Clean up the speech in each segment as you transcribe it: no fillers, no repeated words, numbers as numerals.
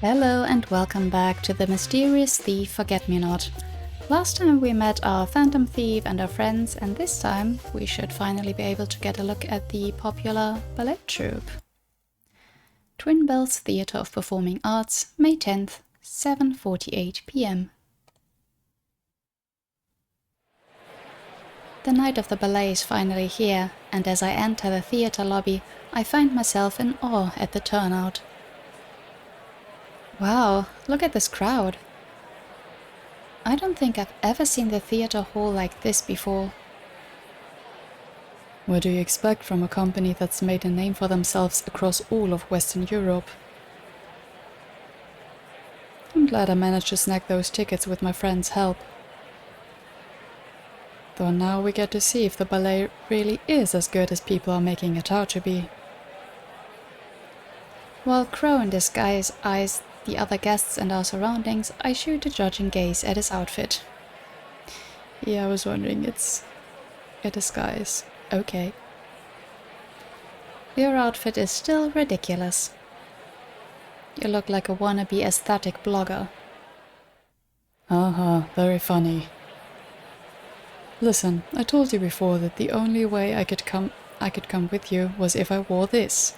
Hello and welcome back to the mysterious thief Forget-Me-Not. Last time we met our phantom thief and our friends, and this time we should finally be able to get a look at the popular ballet troupe. Twin Bells Theatre of Performing Arts, May 10th, 7:48 p.m. The night of the ballet is finally here, and as I enter the theatre lobby, I find myself in awe at the turnout. Wow, look at this crowd. I don't think I've ever seen the theatre hall like this before. What do you expect from a company that's made a name for themselves across all of Western Europe? I'm glad I managed to snag those tickets with my friend's help. Though now we get to see if the ballet really is as good as people are making it out to be. While Crow in disguise eyes the other guests and our surroundings, I shoot a judging gaze at his outfit. Yeah, I was wondering, it's a disguise. Okay. Your outfit is still ridiculous. You look like a wannabe aesthetic blogger. Very funny. Listen, I told you before that the only way I could come with you was if I wore this.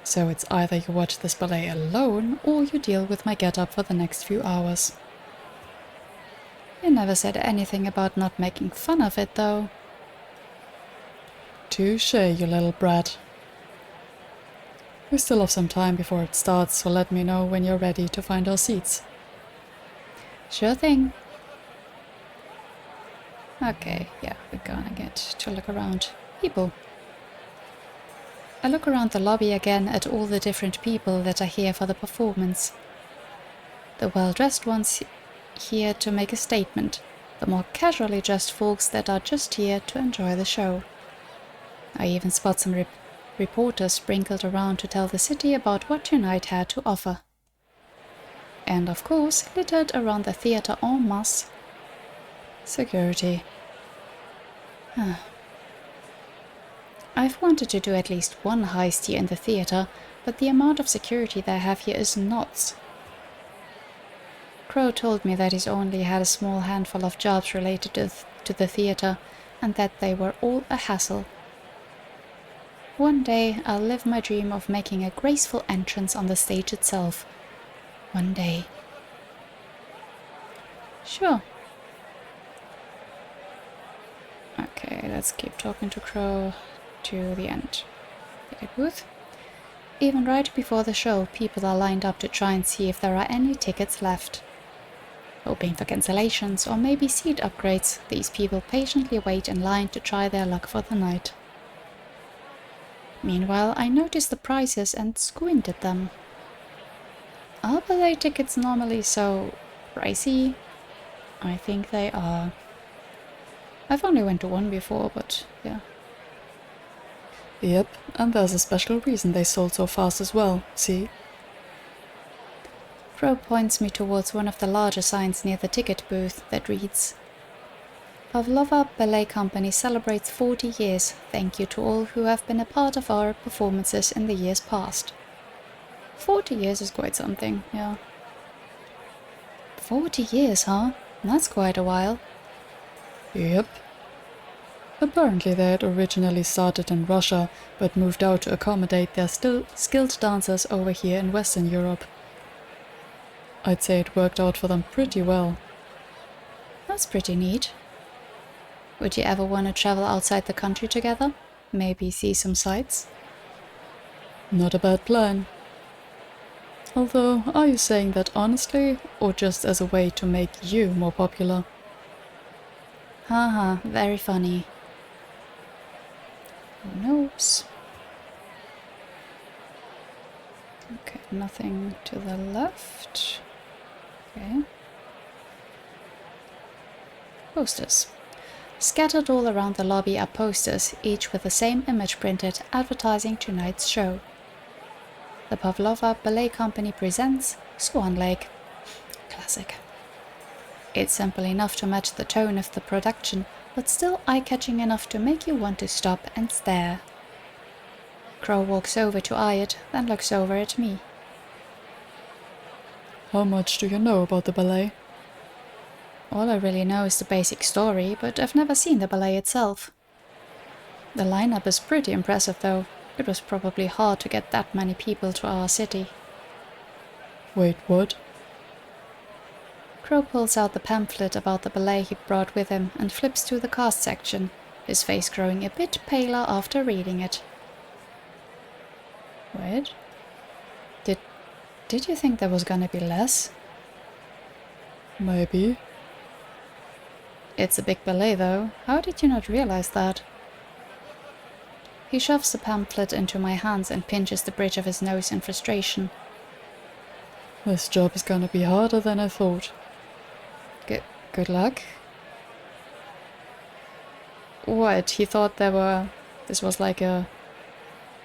So it's either you watch this ballet alone, or you deal with my get-up for the next few hours. You never said anything about not making fun of it, though. Touché, you little brat. We still have some time before it starts, so let me know when you're ready to find our seats. Sure thing. Okay, yeah, we're gonna get to look around. People. I look around the lobby again at all the different people that are here for the performance. The well-dressed ones here to make a statement, the more casually dressed folks that are just here to enjoy the show. I even spot some reporters sprinkled around to tell the city about what tonight had to offer. And of course, littered around the theatre en masse, security. I've wanted to do at least one heist here in the theatre, but the amount of security they have here is nuts. Crow told me that he's only had a small handful of jobs related to the theatre, and that they were all a hassle. One day I'll live my dream of making a graceful entrance on the stage itself. One day. Sure. Okay, let's keep talking to Crow to the end. Ticket booth. Even right before the show, people are lined up to try and see if there are any tickets left. Hoping for cancellations or maybe seat upgrades, these people patiently wait in line to try their luck for the night. Meanwhile, I noticed the prices and squint at them. Are ballet tickets normally so pricey? I think they are. I've only went to one before, but yeah. Yep, and there's a special reason they sold so fast as well, see? Crow points me towards one of the larger signs near the ticket booth that reads, Pavlova Ballet Company celebrates 40 years. Thank you to all who have been a part of our performances in the years past. 40 years is quite something, yeah. 40 years, huh? That's quite a while. Yep. Apparently they had originally started in Russia, but moved out to accommodate their still skilled dancers over here in Western Europe. I'd say it worked out for them pretty well. That's pretty neat. Would you ever want to travel outside the country together? Maybe see some sights? Not a bad plan. Although, are you saying that honestly, or just as a way to make you more popular? Haha, very funny. Who knows? Okay, nothing to the left. Okay. Posters. Scattered all around the lobby are posters, each with the same image printed, advertising tonight's show. The Pavlova Ballet Company presents Swan Lake. Classic. It's simple enough to match the tone of the production, but still eye-catching enough to make you want to stop and stare. Crow walks over to eye it, then looks over at me. How much do you know about the ballet? All I really know is the basic story, but I've never seen the ballet itself. The lineup is pretty impressive though. It was probably hard to get that many people to our city. Wait, what? Crow pulls out the pamphlet about the ballet he brought with him and flips to the cast section, his face growing a bit paler after reading it. Wait. Did you think there was gonna be less? Maybe. It's a big ballet though. How did you not realize that? He shoves the pamphlet into my hands and pinches the bridge of his nose in frustration. This job is gonna be harder than I thought. Good luck. What, he thought this was like a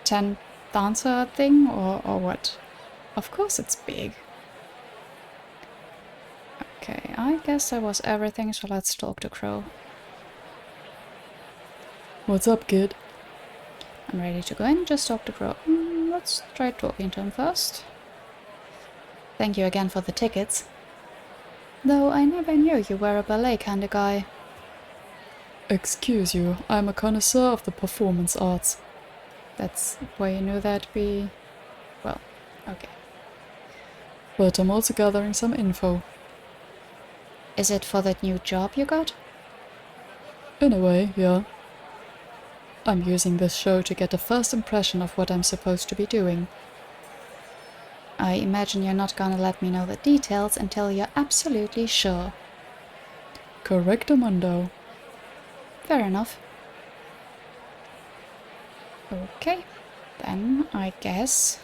10 dancer thing or what? Of course it's big. Okay, I guess that was everything, so let's talk to Crow. What's up, kid? I'm ready to go in, just talk to Crow. Let's try talking to him first. Thank you again for the tickets. Though I never knew you were a ballet kind of guy. Excuse you, I'm a connoisseur of the performance arts. That's why you knew that we... Well, okay. But I'm also gathering some info. Is it for that new job you got? In a way, yeah. I'm using this show to get a first impression of what I'm supposed to be doing. I imagine you're not gonna let me know the details until you're absolutely sure. Correctamundo. Fair enough. Okay, then I guess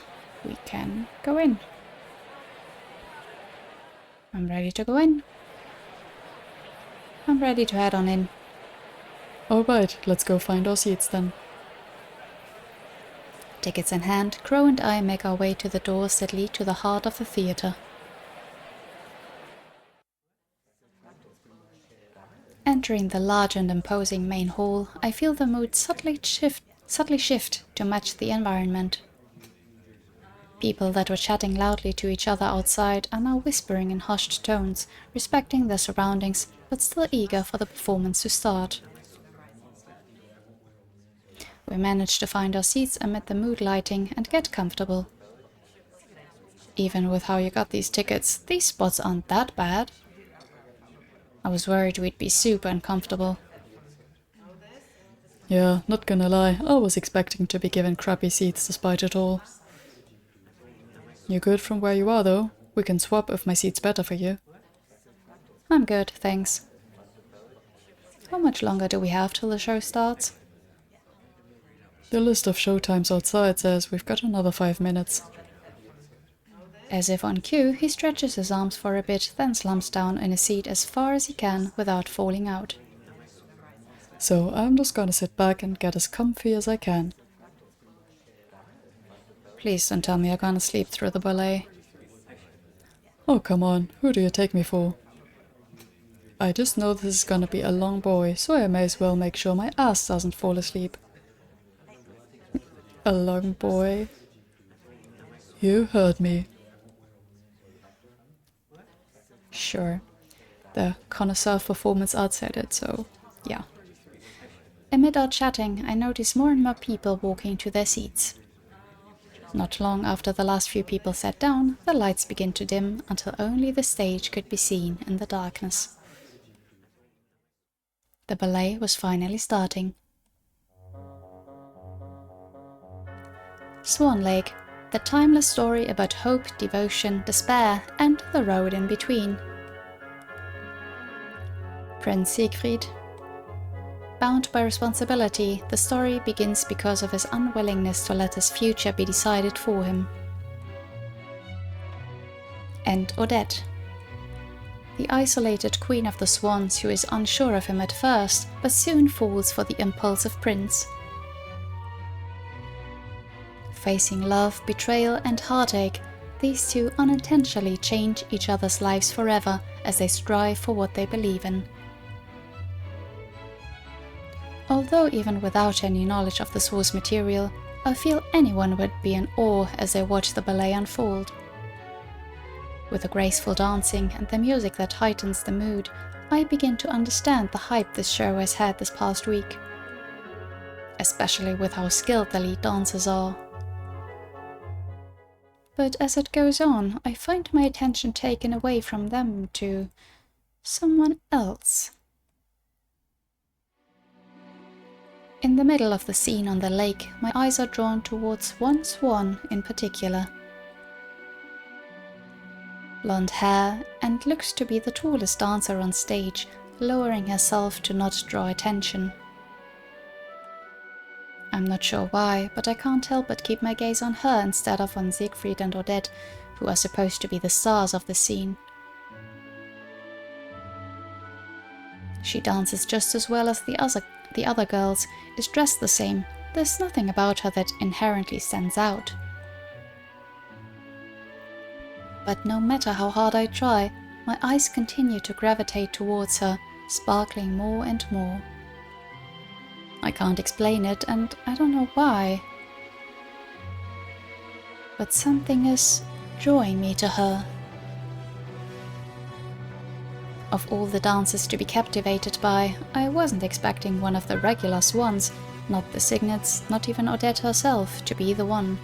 we can go in. I'm ready to go in. I'm ready to head on in. Alright, let's go find our seats then. Tickets in hand, Crow and I make our way to the doors that lead to the heart of the theatre. Entering the large and imposing main hall, I feel the mood subtly shift to match the environment. People that were chatting loudly to each other outside are now whispering in hushed tones, respecting their surroundings, but still eager for the performance to start. We manage to find our seats amid the mood lighting and get comfortable. Even with how you got these tickets, these spots aren't that bad. I was worried we'd be super uncomfortable. Yeah, not gonna lie, I was expecting to be given crappy seats despite it all. You good from where you are though? We can swap if my seat's better for you. I'm good, thanks. How much longer do we have till the show starts? The list of showtimes outside says we've got another 5 minutes. As if on cue, he stretches his arms for a bit, then slumps down in a seat as far as he can without falling out. So I'm just gonna sit back and get as comfy as I can. Please don't tell me you're gonna sleep through the ballet. Oh come on, who do you take me for? I just know this is gonna be a long boy, so I may as well make sure my ass doesn't fall asleep. A long boy? You heard me. Sure. The connoisseur of performance arts said it, so yeah. Amid our chatting, I notice more and more people walking to their seats. Not long after the last few people sat down, the lights begin to dim until only the stage could be seen in the darkness. The ballet was finally starting. Swan Lake, the timeless story about hope, devotion, despair, and the road in between. Prince Siegfried. Bound by responsibility, the story begins because of his unwillingness to let his future be decided for him. And Odette, the isolated queen of the swans who is unsure of him at first, but soon falls for the impulsive prince. Facing love, betrayal, and heartache, these two unintentionally change each other's lives forever as they strive for what they believe in. Although even without any knowledge of the source material, I feel anyone would be in awe as they watch the ballet unfold. With the graceful dancing and the music that heightens the mood, I begin to understand the hype this show has had this past week. Especially with how skilled the lead dancers are. But as it goes on, I find my attention taken away from them to someone else. In the middle of the scene on the lake, my eyes are drawn towards one swan in particular. Blonde hair, and looks to be the tallest dancer on stage, lowering herself to not draw attention. I'm not sure why, but I can't help but keep my gaze on her instead of on Siegfried and Odette, who are supposed to be the stars of the scene. She dances just as well as the other girls, is dressed the same. There's nothing about her that inherently stands out. But no matter how hard I try, my eyes continue to gravitate towards her, sparkling more and more. I can't explain it, and I don't know why. But something is drawing me to her. Of all the dancers to be captivated by, I wasn't expecting one of the regular swans, not the Signets, not even Odette herself, to be the one.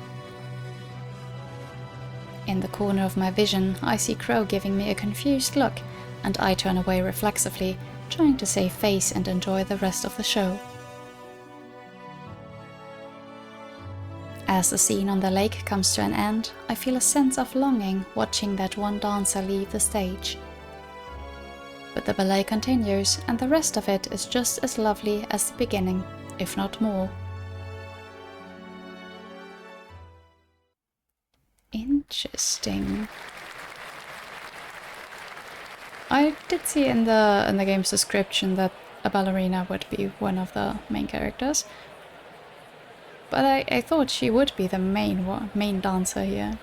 In the corner of my vision, I see Crow giving me a confused look, and I turn away reflexively, trying to save face and enjoy the rest of the show. As the scene on the lake comes to an end, I feel a sense of longing watching that one dancer leave the stage. But the ballet continues, and the rest of it is just as lovely as the beginning, if not more. Interesting. I did see in the game's description that a ballerina would be one of the main characters, but I thought she would be the main dancer here.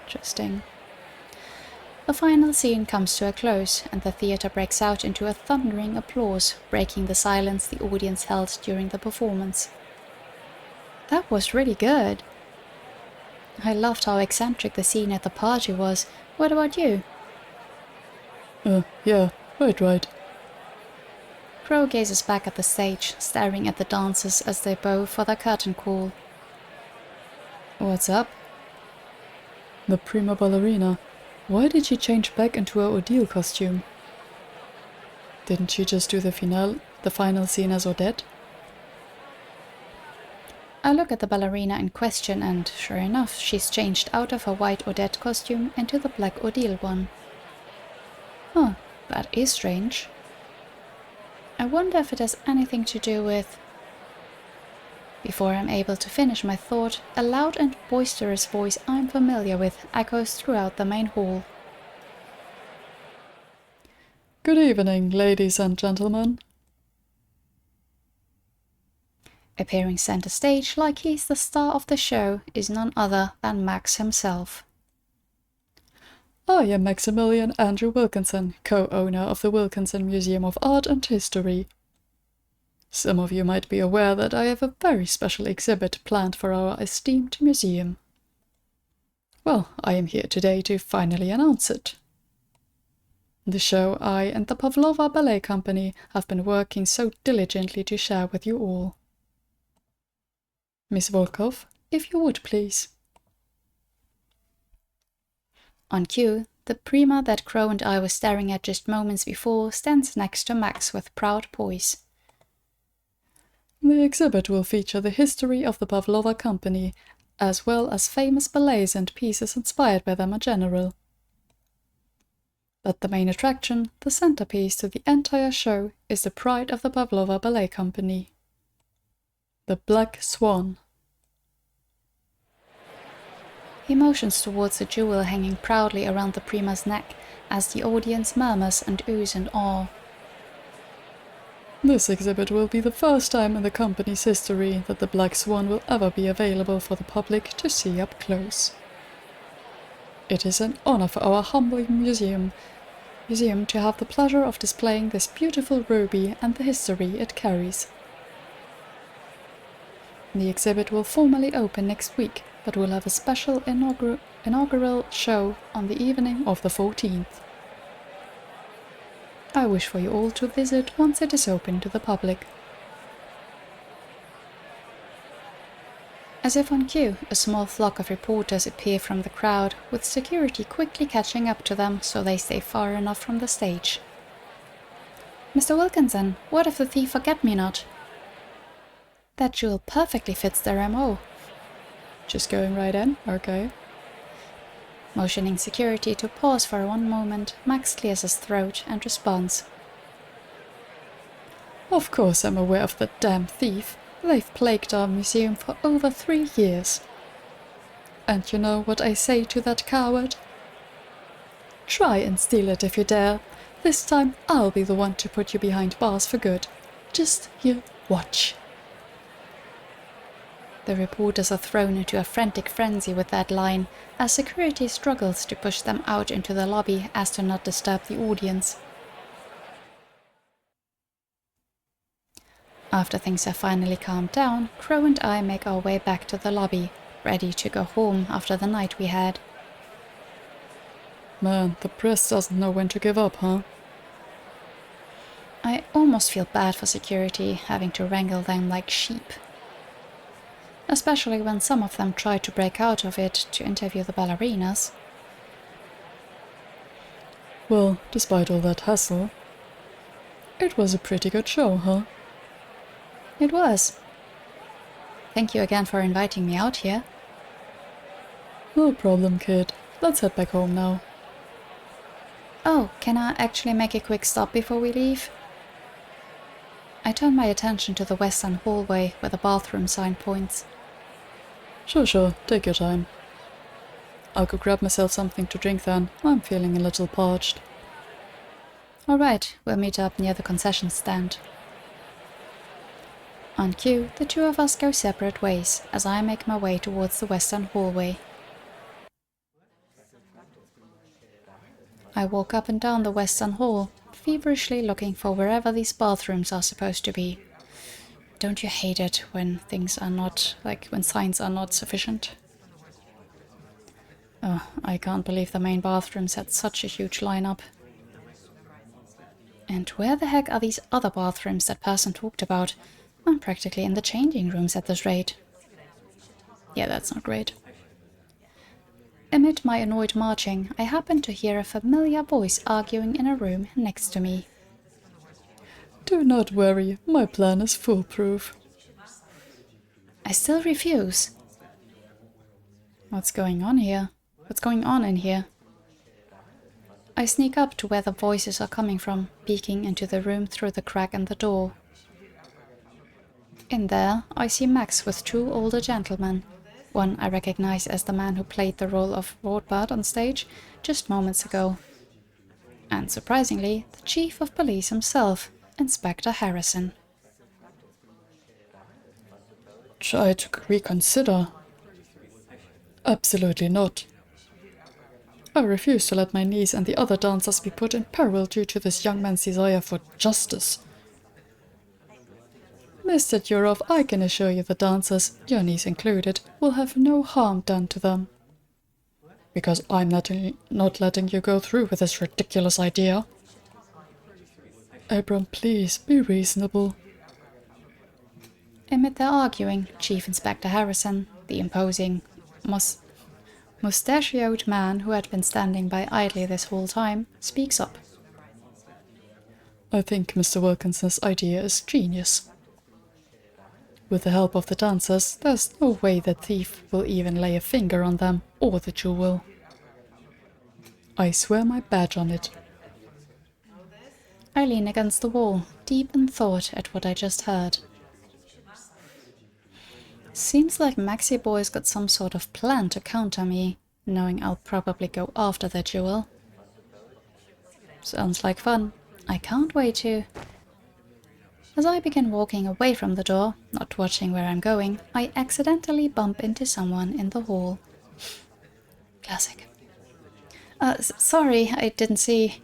Interesting. The final scene comes to a close, and the theatre breaks out into a thundering applause, breaking the silence the audience held during the performance. That was really good. I loved how eccentric the scene at the party was. What about you? Yeah, right. Crow gazes back at the stage, staring at the dancers as they bow for their curtain call. What's up? The prima ballerina. Why did she change back into her Odile costume? Didn't she just do the final scene as Odette? I look at the ballerina in question and, sure enough, she's changed out of her white Odette costume into the black Odile one. Huh, that is strange. I wonder if it has anything to do with... Before I'm able to finish my thought, a loud and boisterous voice I'm familiar with echoes throughout the main hall. Good evening, ladies and gentlemen. Appearing center stage like he's the star of the show is none other than Max himself. I am Maximilian Andrew Wilkinson, co-owner of the Wilkinson Museum of Art and History. Some of you might be aware that I have a very special exhibit planned for our esteemed museum. Well, I am here today to finally announce it. The show I and the Pavlova Ballet Company have been working so diligently to share with you all. Miss Volkov, if you would please. On cue, the prima that Crow and I were staring at just moments before stands next to Max with proud poise. The exhibit will feature the history of the Pavlova Company, as well as famous ballets and pieces inspired by them in general. But the main attraction, the centerpiece to the entire show, is the pride of the Pavlova Ballet Company. The Black Swan. He motions towards the jewel hanging proudly around the prima's neck as the audience murmurs and oohs in awe. This exhibit will be the first time in the company's history that the Black Swan will ever be available for the public to see up close. It is an honor for our humble museum to have the pleasure of displaying this beautiful ruby and the history it carries. The exhibit will formally open next week, but we'll have a special inaugural show on the evening of the 14th. I wish for you all to visit once it is open to the public. As if on cue, a small flock of reporters appear from the crowd, with security quickly catching up to them so they stay far enough from the stage. Mr. Wilkinson, what of the thief forget-me-not? That jewel perfectly fits their M.O. Just going right in? Okay. Motioning security to pause for one moment, Max clears his throat and responds. Of course I'm aware of the damn thief. They've plagued our museum for over 3 years. And you know what I say to that coward? Try and steal it if you dare. This time I'll be the one to put you behind bars for good. Just you watch. The reporters are thrown into a frantic frenzy with that line, as security struggles to push them out into the lobby as to not disturb the audience. After things have finally calmed down, Crow and I make our way back to the lobby, ready to go home after the night we had. Man, the press doesn't know when to give up, huh? I almost feel bad for security, having to wrangle them like sheep. Especially when some of them try to break out of it to interview the ballerinas. Well, despite all that hassle, it was a pretty good show, huh? It was. Thank you again for inviting me out here. No problem, kid. Let's head back home now. Oh, can I actually make a quick stop before we leave? I turn my attention to the western hallway where the bathroom sign points. Sure, take your time. I'll go grab myself something to drink then. I'm feeling a little parched. Alright, we'll meet up near the concession stand. On cue, the two of us go separate ways as I make my way towards the western hallway. I walk up and down the western hall, feverishly looking for wherever these bathrooms are supposed to be. Don't you hate it when things are not, when signs are not sufficient? Oh, I can't believe the main bathrooms had such a huge lineup. And where the heck are these other bathrooms that person talked about? I'm practically in the changing rooms at this rate. Yeah, that's not great. Amid my annoyed marching, I happen to hear a familiar voice arguing in a room next to me. Do not worry, my plan is foolproof. I still refuse. What's going on here? What's going on in here? I sneak up to where the voices are coming from, peeking into the room through the crack in the door. In there, I see Max with 2 older gentlemen. One I recognize as the man who played the role of Rothbard on stage just moments ago. And surprisingly, the Chief of Police himself, Inspector Harrison. Try to reconsider. Absolutely not. I refuse to let my niece and the other dancers be put in peril due to this young man's desire for justice. Mr. Durov, I can assure you the dancers, your niece included, will have no harm done to them. Because I'm not letting you go through with this ridiculous idea. Abram, please, be reasonable. Amid their arguing, Chief Inspector Harrison, the imposing, mustachioed man who had been standing by idly this whole time, speaks up. I think Mr. Wilkinson's idea is genius. With the help of the dancers, there's no way the thief will even lay a finger on them or the jewel. I swear my badge on it. I lean against the wall, deep in thought at what I just heard. Seems like Maxi Boy's got some sort of plan to counter me, knowing I'll probably go after the jewel. Sounds like fun. I can't wait to... As I begin walking away from the door, not watching where I'm going, I accidentally bump into someone in the hall. Classic. Sorry, I didn't see...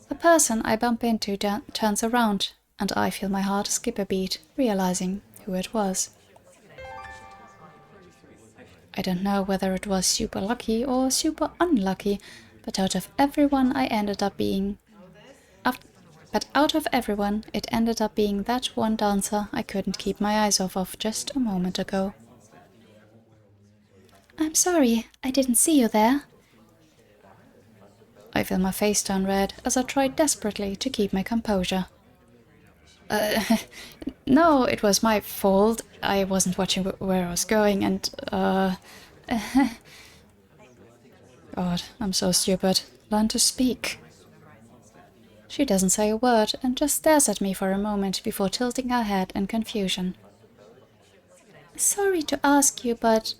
The person I bump into turns around, and I feel my heart skip a beat, realizing who it was. I don't know whether it was super lucky or super unlucky, but out of everyone it ended up being that one dancer I couldn't keep my eyes off of just a moment ago. I'm sorry, I didn't see you there. I feel my face turn red as I tried desperately to keep my composure. No, it was my fault. I wasn't watching where I was going and, God, I'm so stupid. Learn to speak. She doesn't say a word and just stares at me for a moment before tilting her head in confusion. Sorry to ask you, but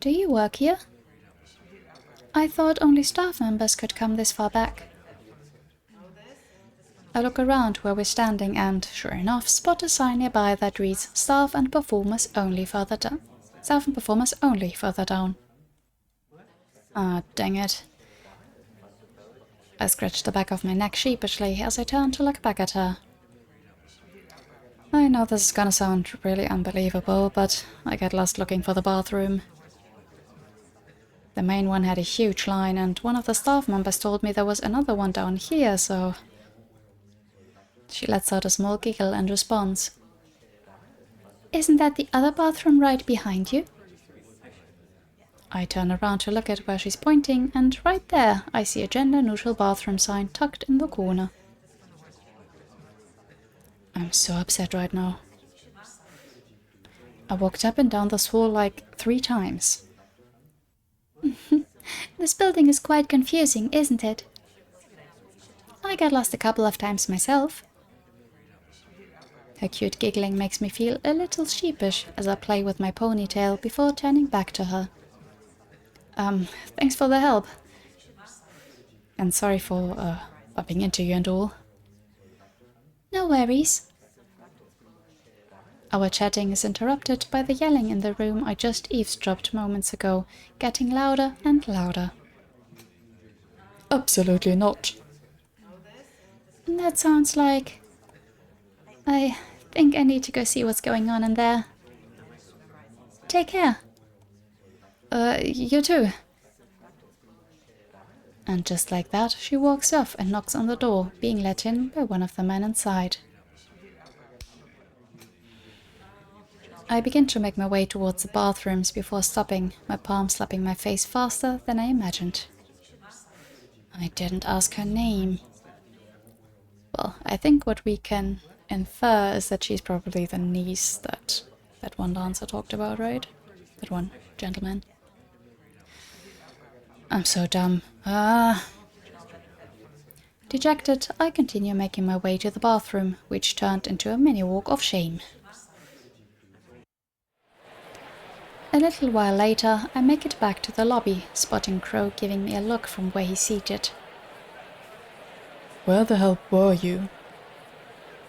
do you work here? I thought only staff members could come this far back. I look around where we're standing and, sure enough, spot a sign nearby that reads Staff and Performers Only further down. Staff and Performers Only further down. Ah, dang it. I scratched the back of my neck sheepishly as I turned to look back at her. I know this is gonna sound really unbelievable, but I get lost looking for the bathroom. The main one had a huge line, and one of the staff members told me there was another one down here, so... She lets out a small giggle and responds. Isn't that the other bathroom right behind you? I turn around to look at where she's pointing, and right there I see a gender-neutral bathroom sign tucked in the corner. I'm so upset right now. I walked up and down this hall like 3 times. This building is quite confusing, isn't it? I got lost a couple of times myself. Her cute giggling makes me feel a little sheepish as I play with my ponytail before turning back to her. Thanks for the help. And sorry for, bumping into you and all. No worries. Our chatting is interrupted by the yelling in the room I just eavesdropped moments ago, getting louder and louder. Absolutely not. That sounds like... I think I need to go see what's going on in there. Take care. You too. And just like that, she walks off and knocks on the door, being let in by one of the men inside. I begin to make my way towards the bathrooms before stopping, my palm slapping my face faster than I imagined. I didn't ask her name. Well, I think what we can infer is that she's probably the niece that one dancer talked about, right? That one gentleman. I'm so dumb. Dejected, I continue making my way to the bathroom, which turned into a mini walk of shame. A little while later, I make it back to the lobby, spotting Crow giving me a look from where he's seated. Where the hell were you?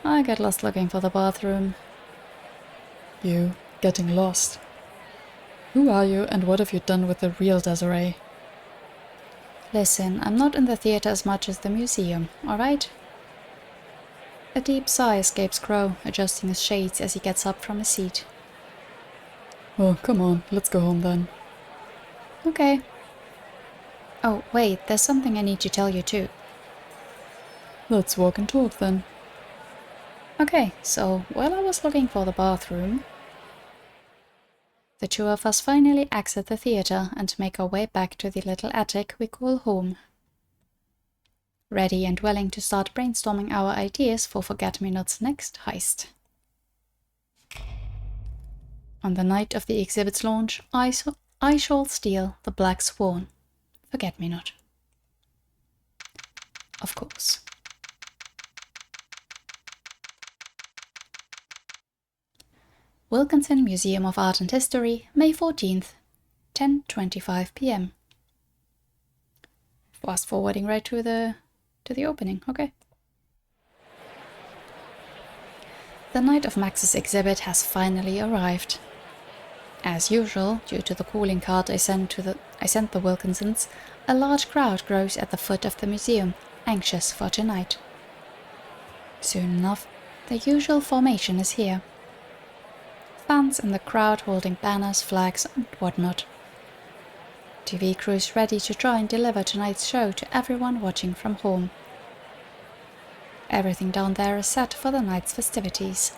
I get lost looking for the bathroom. You getting lost? Who are you and what have you done with the real Desiree? Listen, I'm not in the theatre as much as the museum, alright? A deep sigh escapes Crow, adjusting his shades as he gets up from his seat. Oh, come on, let's go home then. Okay. Oh, wait, there's something I need to tell you too. Let's walk and talk then. Okay, so while I was looking for the bathroom, the two of us finally exit the theatre and make our way back to the little attic we call home. Ready and willing to start brainstorming our ideas for Forget-Me-Not's next heist. On the night of the exhibit's launch, I shall steal the Black Swan. Forget-Me-Not. Of course. Wilkinson Museum of Art and History, May 14th, 10:25 p.m. Fast forwarding right to the opening, okay. The night of Max's exhibit has finally arrived. As usual, due to the calling card I sent the Wilkinsons, a large crowd grows at the foot of the museum, anxious for tonight. Soon enough, the usual formation is here. Fans in the crowd holding banners, flags, and whatnot. TV crews ready to try and deliver tonight's show to everyone watching from home. Everything down there is set for the night's festivities.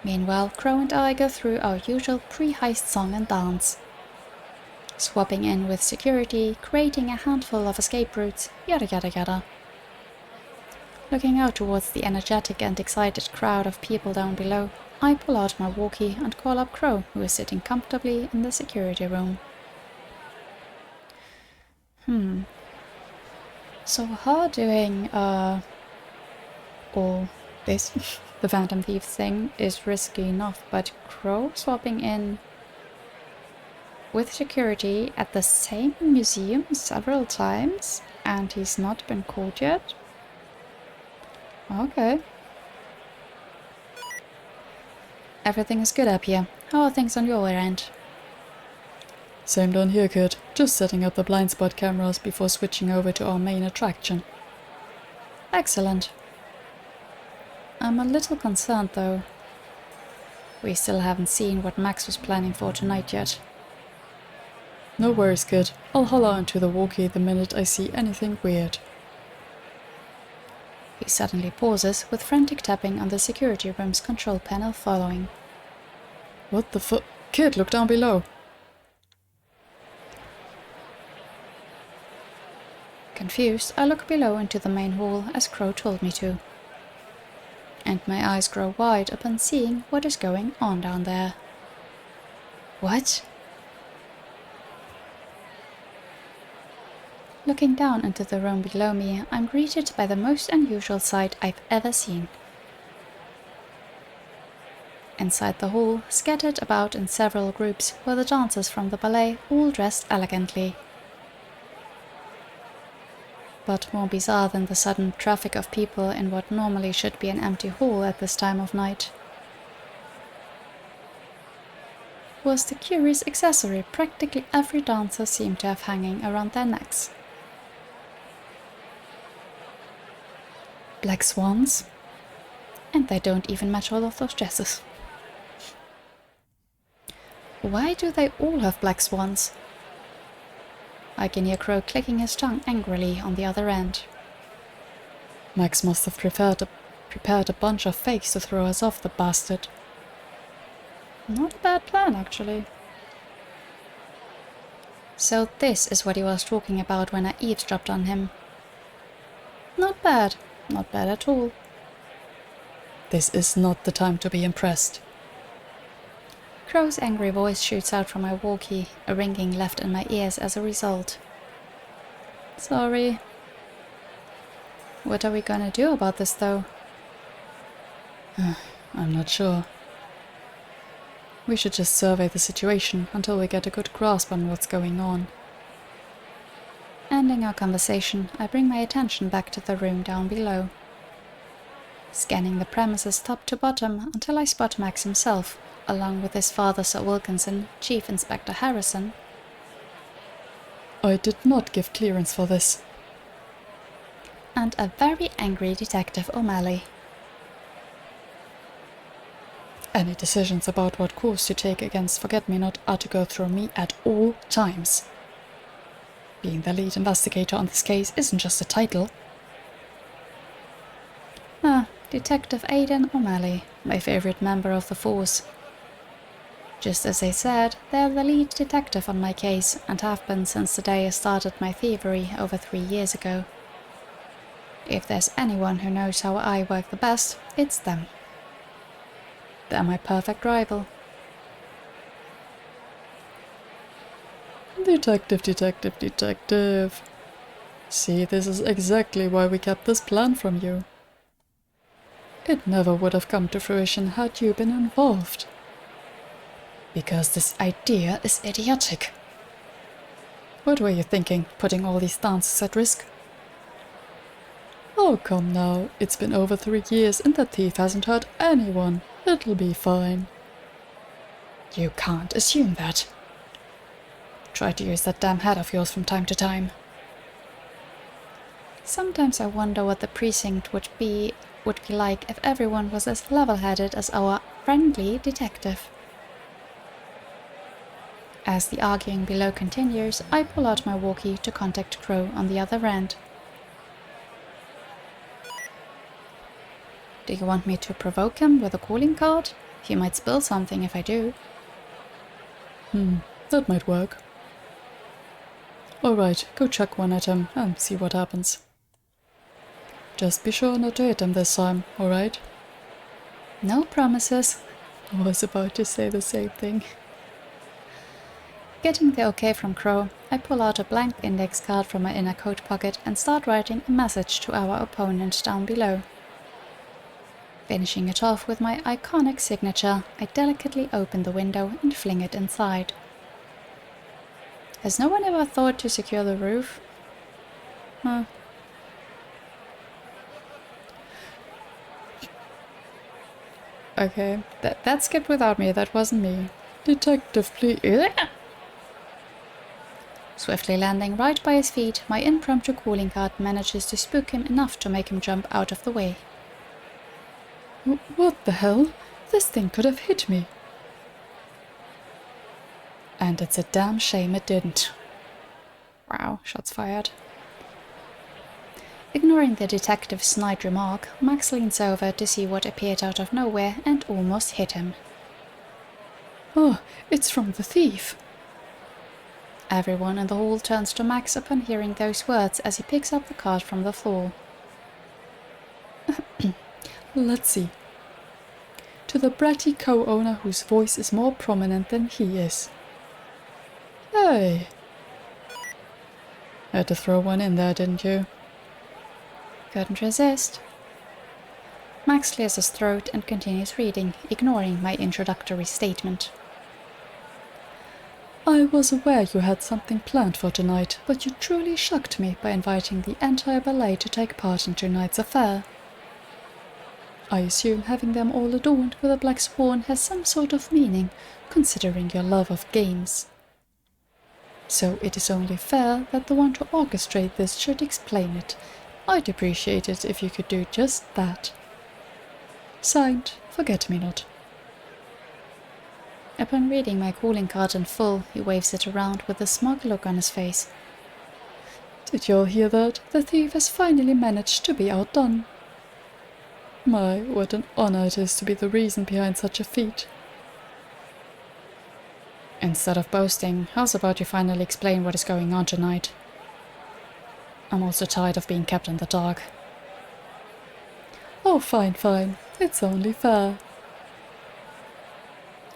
Meanwhile, Crow and I go through our usual pre-heist song and dance. Swapping in with security, creating a handful of escape routes, yada yada yada. Looking out towards the energetic and excited crowd of people down below, I pull out my walkie and call up Crow, who is sitting comfortably in the security room. So her doing all this, the Phantom Thief thing, is risky enough, but Crow swapping in with security at the same museum several times, and he's not been caught yet? Okay. Everything is good up here. How are things on your end? Same down here, kid. Just setting up the blind spot cameras before switching over to our main attraction. Excellent. I'm a little concerned, though. We still haven't seen what Max was planning for tonight yet. No worries, kid. I'll holler into the walkie the minute I see anything weird. He suddenly pauses, with frantic tapping on the security room's control panel following. What the fu— Kid, look down below! Confused, I look below into the main hall as Crow told me to. And my eyes grow wide upon seeing what is going on down there. What? Looking down into the room below me, I'm greeted by the most unusual sight I've ever seen. Inside the hall, scattered about in several groups, were the dancers from the ballet, all dressed elegantly. But more bizarre than the sudden traffic of people in what normally should be an empty hall at this time of night was the curious accessory practically every dancer seemed to have hanging around their necks. Black swans? And they don't even match all of those dresses. Why do they all have black swans? I can hear Crow clicking his tongue angrily on the other end. Max must have prepared a bunch of fakes to throw us off, the bastard. Not a bad plan, actually. So this is what he was talking about when I eavesdropped on him. Not bad. Not bad at all. This is not the time to be impressed. Crow's angry voice shoots out from my walkie, a ringing left in my ears as a result. Sorry. What are we gonna do about this, though? I'm not sure. We should just survey the situation until we get a good grasp on what's going on. Ending our conversation, I bring my attention back to the room down below. Scanning the premises top to bottom until I spot Max himself, along with his father Sir Wilkinson, Chief Inspector Harrison. I did not give clearance for this. And a very angry Detective O'Malley. Any decisions about what course to take against Forget-Me-Not are to go through me at all times. Being the lead investigator on this case isn't just a title. Detective Aidan O'Malley, my favorite member of the force. Just as I said, they're the lead detective on my case, and have been since the day I started my thievery over 3 years ago. If there's anyone who knows how I work the best, it's them. They're my perfect rival. Detective, detective, detective. See, this is exactly why we kept this plan from you. It never would have come to fruition had you been involved. Because this idea is idiotic. What were you thinking, putting all these dancers at risk? Oh, come now. It's been over 3 years and the thief hasn't hurt anyone. It'll be fine. You can't assume that. Try to use that damn head of yours from time to time. Sometimes I wonder what the precinct would be like if everyone was as level-headed as our friendly detective. As the arguing below continues, I pull out my walkie to contact Crow on the other end. Do you want me to provoke him with a calling card? He might spill something if I do. That might work. Alright, go chuck one at him and see what happens. Just be sure not to hit him this time, alright? No promises. I was about to say the same thing. Getting the okay from Crow, I pull out a blank index card from my inner coat pocket and start writing a message to our opponent down below. Finishing it off with my iconic signature, I delicately open the window and fling it inside. Has no one ever thought to secure the roof? Huh. Okay, that skipped without me, that wasn't me. Detective, please. Swiftly landing right by his feet, my impromptu calling card manages to spook him enough to make him jump out of the way. What the hell? This thing could have hit me. And it's a damn shame it didn't. Wow, shots fired. Ignoring the detective's snide remark, Max leans over to see what appeared out of nowhere and almost hit him. Oh, it's from the thief. Everyone in the hall turns to Max upon hearing those words as he picks up the card from the floor. Let's see. To the bratty co-owner whose voice is more prominent than he is. Hey! Had to throw one in there, didn't you? Couldn't resist. Max clears his throat and continues reading, ignoring my introductory statement. I was aware you had something planned for tonight, but you truly shocked me by inviting the entire ballet to take part in tonight's affair. I assume having them all adorned with a black swan has some sort of meaning, considering your love of games. So it is only fair that the one to orchestrate this should explain it. I'd appreciate it if you could do just that. Signed, Forget-Me-Not. Upon reading my calling card in full, he waves it around with a smug look on his face. Did you all hear that? The thief has finally managed to be outdone. My, what an honor it is to be the reason behind such a feat. Instead of boasting, how's about you finally explain what is going on tonight? I'm also tired of being kept in the dark. Oh, fine, fine. It's only fair.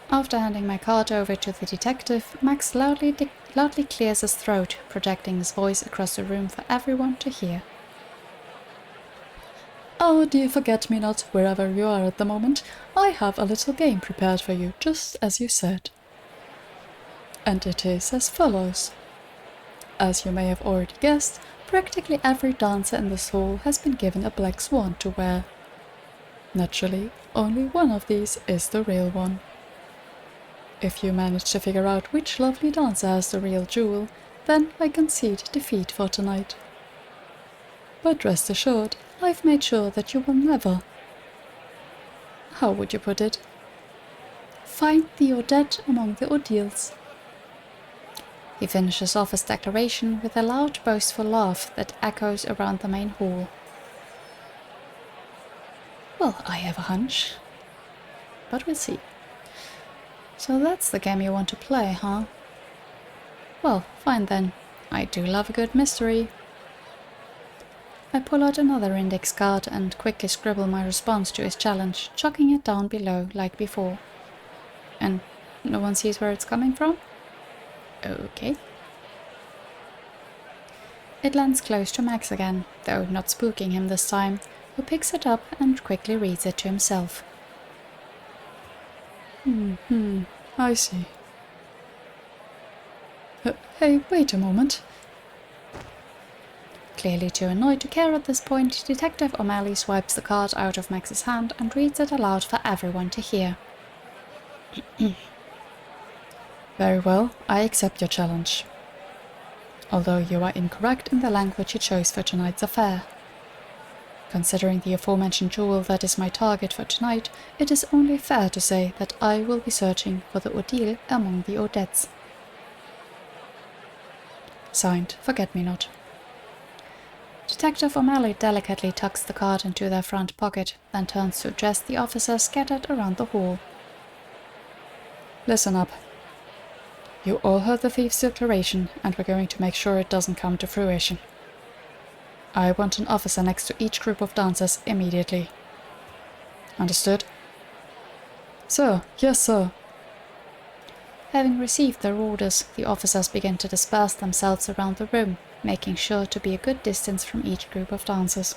After handing my card over to the detective, Max loudly clears his throat, projecting his voice across the room for everyone to hear. Oh, dear Forget-Me-Not, wherever you are at the moment, I have a little game prepared for you, just as you said. And it is as follows. As you may have already guessed, practically every dancer in this hall has been given a black swan to wear. Naturally, only one of these is the real one. If you manage to figure out which lovely dancer has the real jewel, then I concede defeat for tonight. But rest assured, I've made sure that you will never... How would you put it? Find the Odette among the Odiles. He finishes off his declaration with a loud, boastful laugh that echoes around the main hall. Well, I have a hunch. But we'll see. So that's the game you want to play, huh? Well, fine then. I do love a good mystery. I pull out another index card and quickly scribble my response to his challenge, chucking it down below like before. And no one sees where it's coming from? Okay. It lands close to Max again, though not spooking him this time, who picks it up and quickly reads it to himself. I see. Hey, wait a moment. Clearly too annoyed to care at this point, Detective O'Malley swipes the card out of Max's hand and reads it aloud for everyone to hear. Very well, I accept your challenge. Although you are incorrect in the language you chose for tonight's affair. Considering the aforementioned jewel that is my target for tonight, it is only fair to say that I will be searching for the Odile among the Odettes. Signed, Forget-Me-Not. Detective O'Malley delicately tucks the card into their front pocket, then turns to address the officers scattered around the hall. Listen up. You all heard the thief's declaration, and we're going to make sure it doesn't come to fruition. I want an officer next to each group of dancers immediately. Understood? Sir, yes, sir. Having received their orders, the officers begin to disperse themselves around the room, making sure to be a good distance from each group of dancers.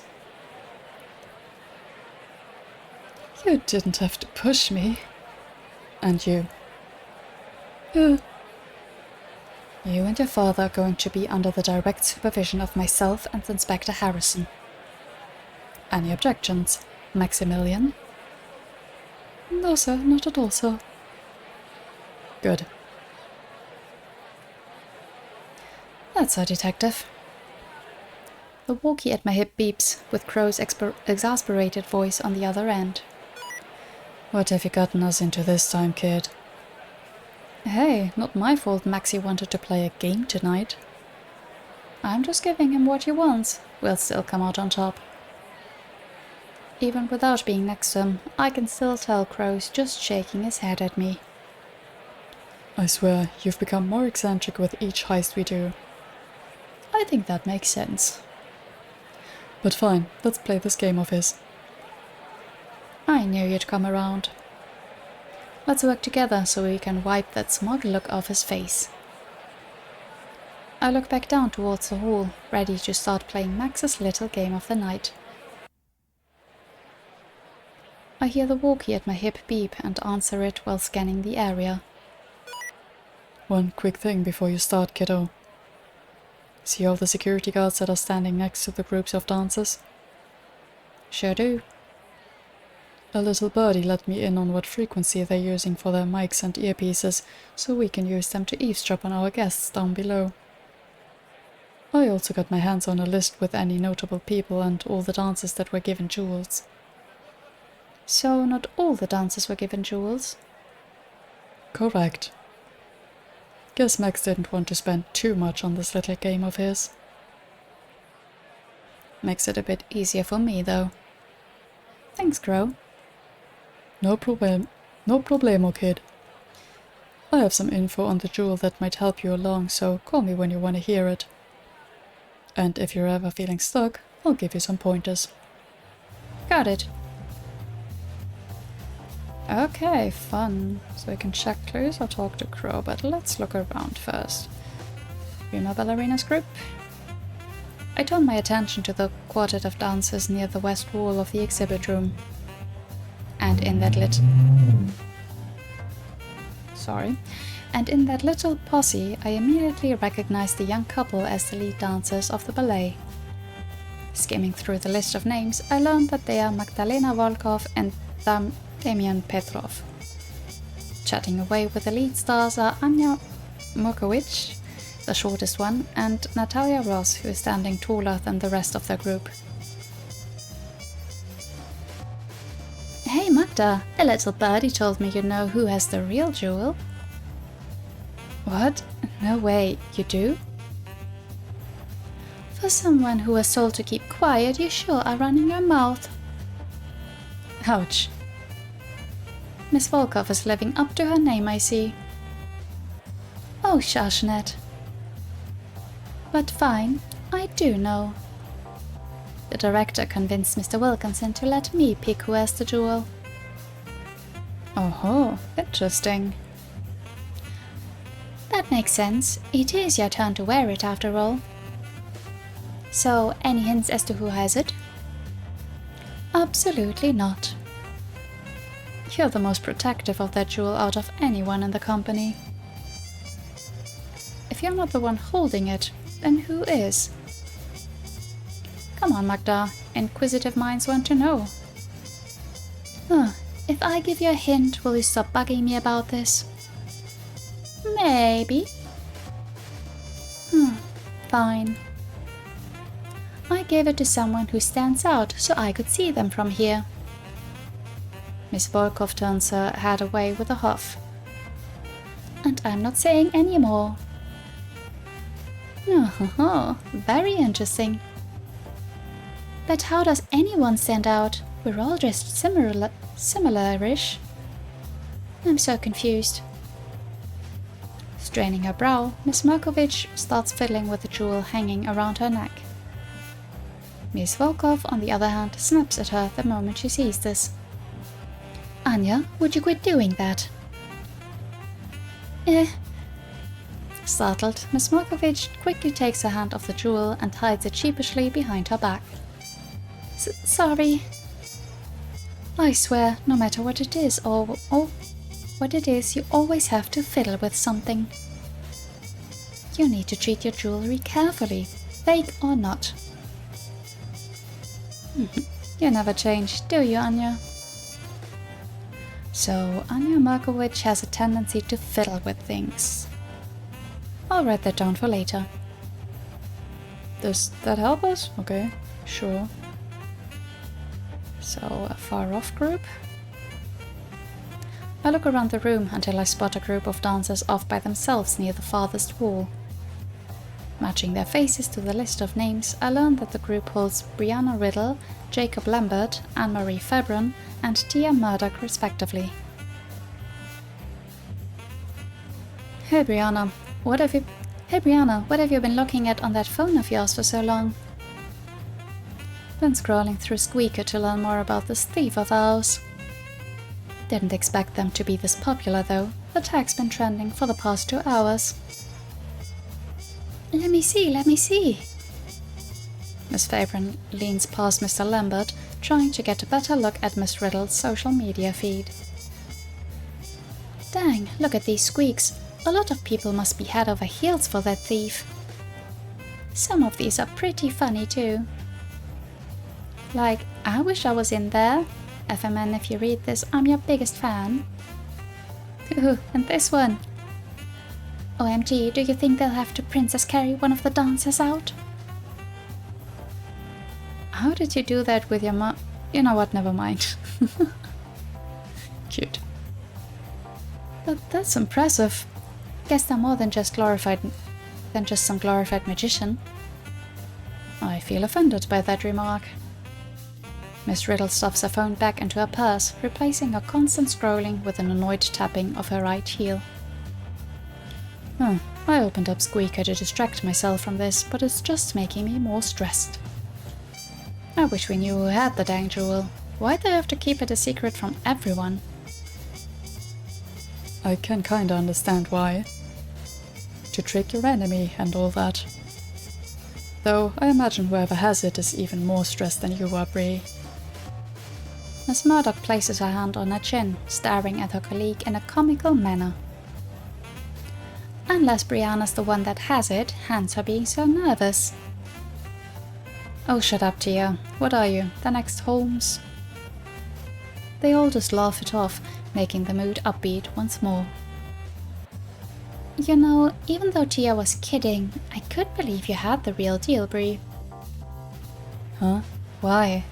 You didn't have to push me. And you. You and your father are going to be under the direct supervision of myself and Inspector Harrison. Any objections, Maximilian? No, sir, not at all, sir. Good. That's our detective. The walkie at my hip beeps, with Crow's exasperated voice on the other end. What have you gotten us into this time, kid? Hey, not my fault Maxie wanted to play a game tonight. I'm just giving him what he wants. We'll still come out on top. Even without being next to him, I can still tell Crow's just shaking his head at me. I swear, you've become more eccentric with each heist we do. I think that makes sense. But fine, let's play this game of his. I knew you'd come around. Let's work together so we can wipe that smug look off his face. I look back down towards the hall, ready to start playing Max's little game of the night. I hear the walkie at my hip beep and answer it while scanning the area. One quick thing before you start, kiddo. See all the security guards that are standing next to the groups of dancers? Sure do. A little birdie let me in on what frequency they're using for their mics and earpieces, so we can use them to eavesdrop on our guests down below. I also got my hands on a list with any notable people and all the dancers that were given jewels. So not all the dancers were given jewels? Correct. Guess Max didn't want to spend too much on this little game of his. Makes it a bit easier for me, though. Thanks, Crow. No problemo, kid. I have some info on the jewel that might help you along, so call me when you want to hear it. And if you're ever feeling stuck, I'll give you some pointers. Got it. Okay, fun. So we can check clues or talk to Crow, but let's look around first. Prima Ballerinas group. I turn my attention to the quartet of dancers near the west wall of the exhibit room. And in that little posse, I immediately recognize the young couple as the lead dancers of the ballet. Skimming through the list of names, I learned that they are Magdalena Volkov and Damian Petrov. Chatting away with the lead stars are Anya Murkovic, the shortest one, and Natalia Ross, who is standing taller than the rest of their group. Hey Magda, a little birdie told me you know who has the real jewel. What? No way, you do? For someone who was told to keep quiet, you sure are running your mouth. Ouch. Miss Volkov is living up to her name, I see. Oh, shush, Ned. But fine, I do know. The director convinced Mr. Wilkinson to let me pick who has the jewel. Oh, interesting. That makes sense. It is your turn to wear it, after all. So, any hints as to who has it? Absolutely not. You're the most protective of that jewel out of anyone in the company. If you're not the one holding it, then who is? Come on, Magda. Inquisitive minds want to know. If I give you a hint, will you stop bugging me about this? Maybe. Fine. I gave it to someone who stands out so I could see them from here. Miss Volkov turns her head away with a huff. And I'm not saying any more. Oh, very interesting. But how does anyone stand out? We're all dressed similar-ish. I'm so confused. Straining her brow, Miss Markovich starts fiddling with the jewel hanging around her neck. Miss Volkov, on the other hand, snaps at her the moment she sees this. Anya, would you quit doing that? Startled, Miss Markovich quickly takes her hand off the jewel and hides it sheepishly behind her back. Sorry. I swear, no matter what it is or what it is, you always have to fiddle with something. You need to treat your jewelry carefully, fake or not. You never change, do you, Anya? So, Anya Markovich has a tendency to fiddle with things. I'll write that down for later. Does that help us? Okay, sure. So, a far-off group? I look around the room until I spot a group of dancers off by themselves near the farthest wall. Matching their faces to the list of names, I learn that the group holds Brianna Riddle, Jacob Lambert, Anne-Marie Febron, and Tia Murdoch respectively. Hey Brianna, what have you been looking at on that phone of yours for so long? Been scrolling through Squeaker to learn more about this thief of ours. Didn't expect them to be this popular though. The tag's been trending for the past 2 hours. Let me see. Miss Fabron leans past Mr. Lambert, trying to get a better look at Miss Riddle's social media feed. Dang, look at these squeaks. A lot of people must be head over heels for that thief. Some of these are pretty funny too. Like, I wish I was in there. FMN, if you read this, I'm your biggest fan. Ooh, and this one. OMG, do you think they'll have to Princess carry one of the dancers out? How did you do that with your mom? You know what, never mind. Cute. But that's impressive. Guess they're more than just some glorified magician. I feel offended by that remark. Miss Riddle stuffs her phone back into her purse, replacing her constant scrolling with an annoyed tapping of her right heel. I opened up Squeaker to distract myself from this, but it's just making me more stressed. I wish we knew who had the dang jewel. Why'd they have to keep it a secret from everyone? I can kinda understand why. To trick your enemy and all that. Though I imagine whoever has it is even more stressed than you are, Bree. Miss Murdoch places her hand on her chin, staring at her colleague in a comical manner. Unless Brianna's the one that has it, hence her being so nervous. Oh, shut up, Tia. What are you, the next Holmes? They all just laugh it off, making the mood upbeat once more. You know, even though Tia was kidding, I could believe you had the real deal, Brie. Huh? Why?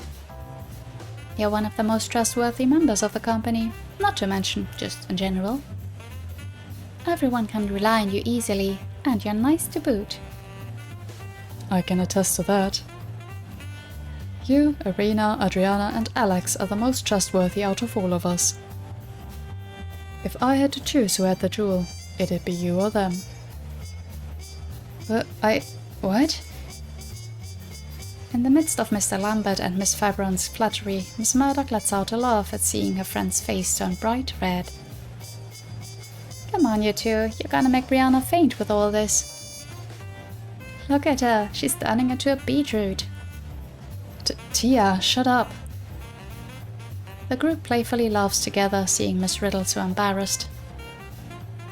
You're one of the most trustworthy members of the company, not to mention just in general. Everyone can rely on you easily, and you're nice to boot. I can attest to that. You, Irina, Adriana, and Alex are the most trustworthy out of all of us. If I had to choose who had the jewel, it'd be you or them. What? In the midst of Mr. Lambert and Miss Fabron's flattery, Miss Murdoch lets out a laugh at seeing her friend's face turn bright red. Come on, you two, you're gonna make Brianna faint with all this. Look at her, she's turning into a beetroot. Tia, shut up. The group playfully laughs together, seeing Miss Riddle so embarrassed.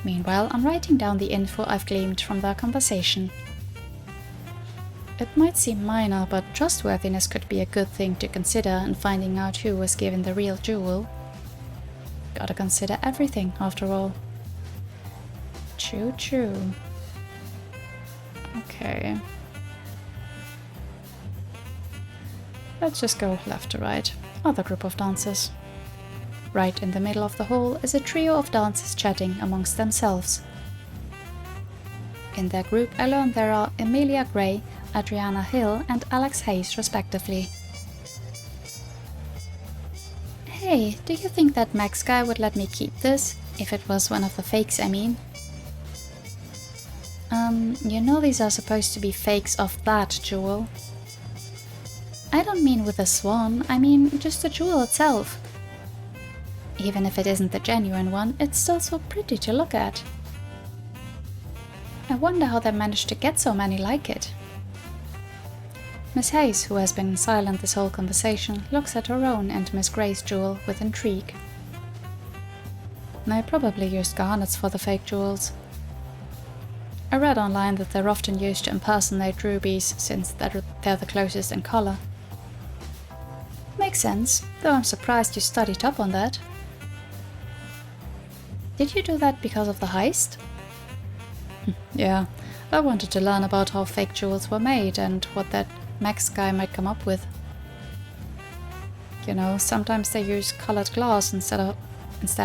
Meanwhile, I'm writing down the info I've gleaned from their conversation. It might seem minor, but trustworthiness could be a good thing to consider in finding out who was given the real jewel. Gotta consider everything, after all. True. Okay. Let's just go left to right. Other group of dancers. Right in the middle of the hall is a trio of dancers chatting amongst themselves. In their group, I learned there are Emilia Gray, Adriana Hill, and Alex Hayes, respectively. Hey, do you think that Max guy would let me keep this? If it was one of the fakes, I mean. You know these are supposed to be fakes of that jewel. I don't mean with the swan, I mean just the jewel itself. Even if it isn't the genuine one, it's still so pretty to look at. I wonder how they managed to get so many like it. Miss Hayes, who has been silent this whole conversation, looks at her own and Miss Gray's jewel with intrigue. They probably used garnets for the fake jewels. I read online that they're often used to impersonate rubies, since they're the closest in color. Makes sense, though I'm surprised you studied up on that. Did you do that because of the heist? Yeah, I wanted to learn about how fake jewels were made and what that Max guy might come up with. You know, sometimes they use colored glass instead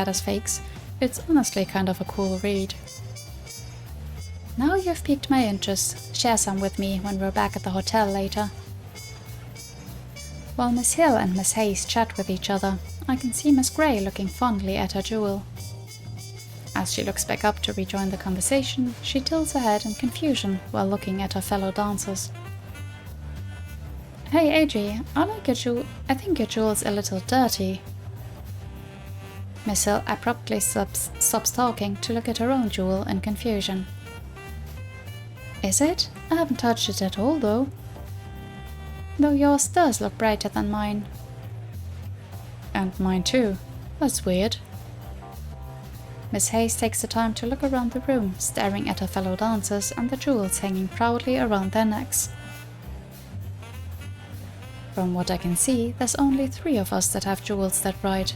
as fakes. It's honestly kind of a cool read. Now you've piqued my interest. Share some with me when we're back at the hotel later. While Miss Hill and Miss Hayes chat with each other, I can see Miss Gray looking fondly at her jewel. As she looks back up to rejoin the conversation, she tilts her head in confusion while looking at her fellow dancers. Hey Adri, I think your jewel's a little dirty. Miss Hill abruptly stops talking to look at her own jewel in confusion. Is it? I haven't touched it at all though. Though yours does look brighter than mine. And mine too. That's weird. Miss Hayes takes the time to look around the room, staring at her fellow dancers and the jewels hanging proudly around their necks. From what I can see, there's only 3 of us that have jewels that bright.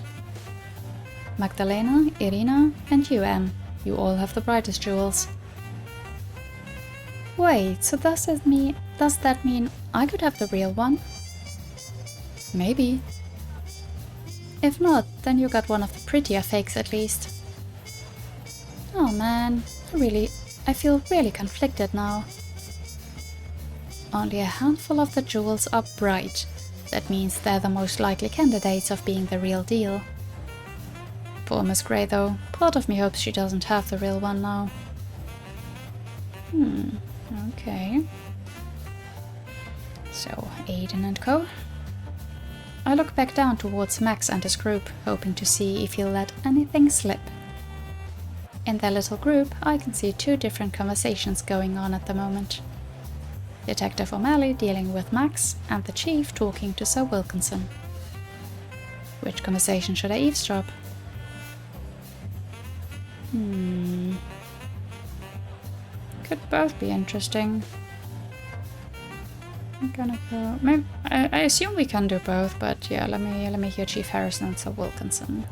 Magdalena, Irina, and you, Em. You all have the brightest jewels. Wait, so does that mean I could have the real one? Maybe. If not, then you got one of the prettier fakes at least. Oh man, I feel really conflicted now. Only a handful of the jewels are bright. That means they're the most likely candidates of being the real deal. Poor Miss Gray though, part of me hopes she doesn't have the real one now. Okay. So, Aiden and co. I look back down towards Max and his group, hoping to see if he'll let anything slip. In their little group, I can see 2 different conversations going on at the moment. Detective O'Malley dealing with Max, and the Chief talking to Sir Wilkinson. Which conversation should I eavesdrop? Could both be interesting. I'm gonna go... Maybe, I assume we can do both, but yeah, let me hear Chief Harrison and Sir Wilkinson.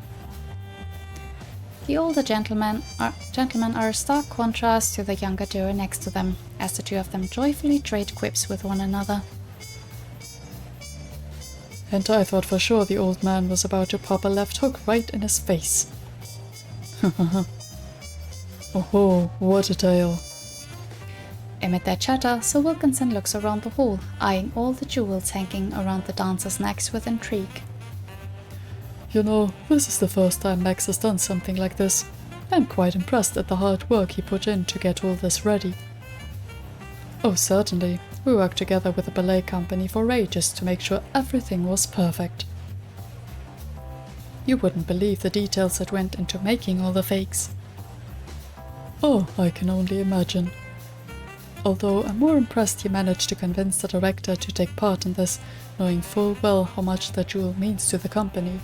The older gentlemen are a stark contrast to the younger duo next to them, as the 2 of them joyfully trade quips with one another. And I thought for sure the old man was about to pop a left hook right in his face. Oh, what a tale. Amid their chatter, Sir Wilkinson looks around the hall, eyeing all the jewels hanging around the dancers' necks with intrigue. You know, this is the first time Max has done something like this. I'm quite impressed at the hard work he put in to get all this ready. Oh, certainly. We worked together with the ballet company for ages to make sure everything was perfect. You wouldn't believe the details that went into making all the fakes. Oh, I can only imagine. Although I'm more impressed he managed to convince the director to take part in this, knowing full well how much the jewel means to the company.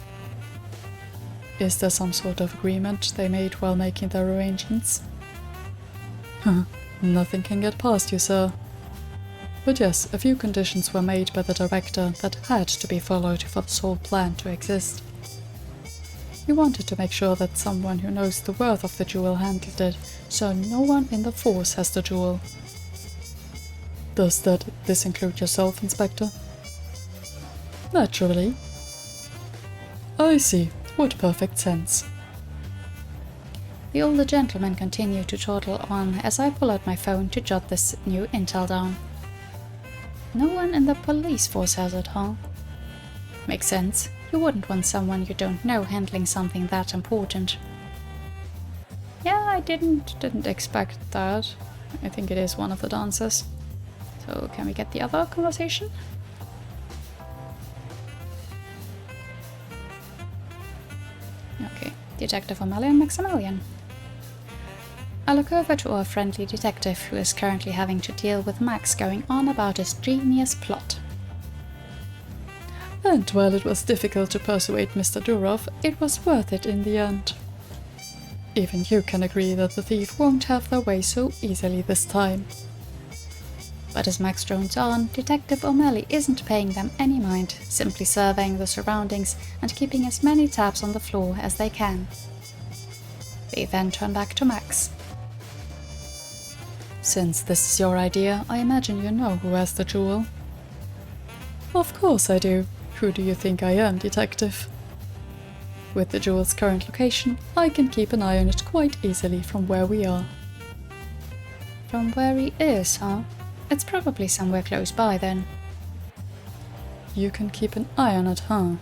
Is there some sort of agreement they made while making their arrangements? Nothing can get past you, sir. But yes, a few conditions were made by the director that had to be followed for this whole plan to exist. He wanted to make sure that someone who knows the worth of the jewel handled it, so no one in the force has the jewel. Does this include yourself, Inspector? Naturally. I see. What perfect sense. The older gentleman continued to chortle on as I pull out my phone to jot this new intel down. No one in the police force has it, huh? Makes sense. You wouldn't want someone you don't know handling something that important. Yeah, I didn't expect that. I think it is one of the dancers. So can we get the other conversation? Okay, Detective O'Malley and Maximilian. I look over to our friendly detective, who is currently having to deal with Max going on about his genius plot. And while it was difficult to persuade Mr. Durov, it was worth it in the end. Even you can agree that the thief won't have their way so easily this time. But as Max drones on, Detective O'Malley isn't paying them any mind, simply surveying the surroundings and keeping as many tabs on the floor as they can. They then turn back to Max. Since this is your idea, I imagine you know who has the jewel. Of course I do. Who do you think I am, detective? With the jewel's current location, I can keep an eye on it quite easily from where we are. From where he is, huh? It's probably somewhere close by then. You can keep an eye on it, huh?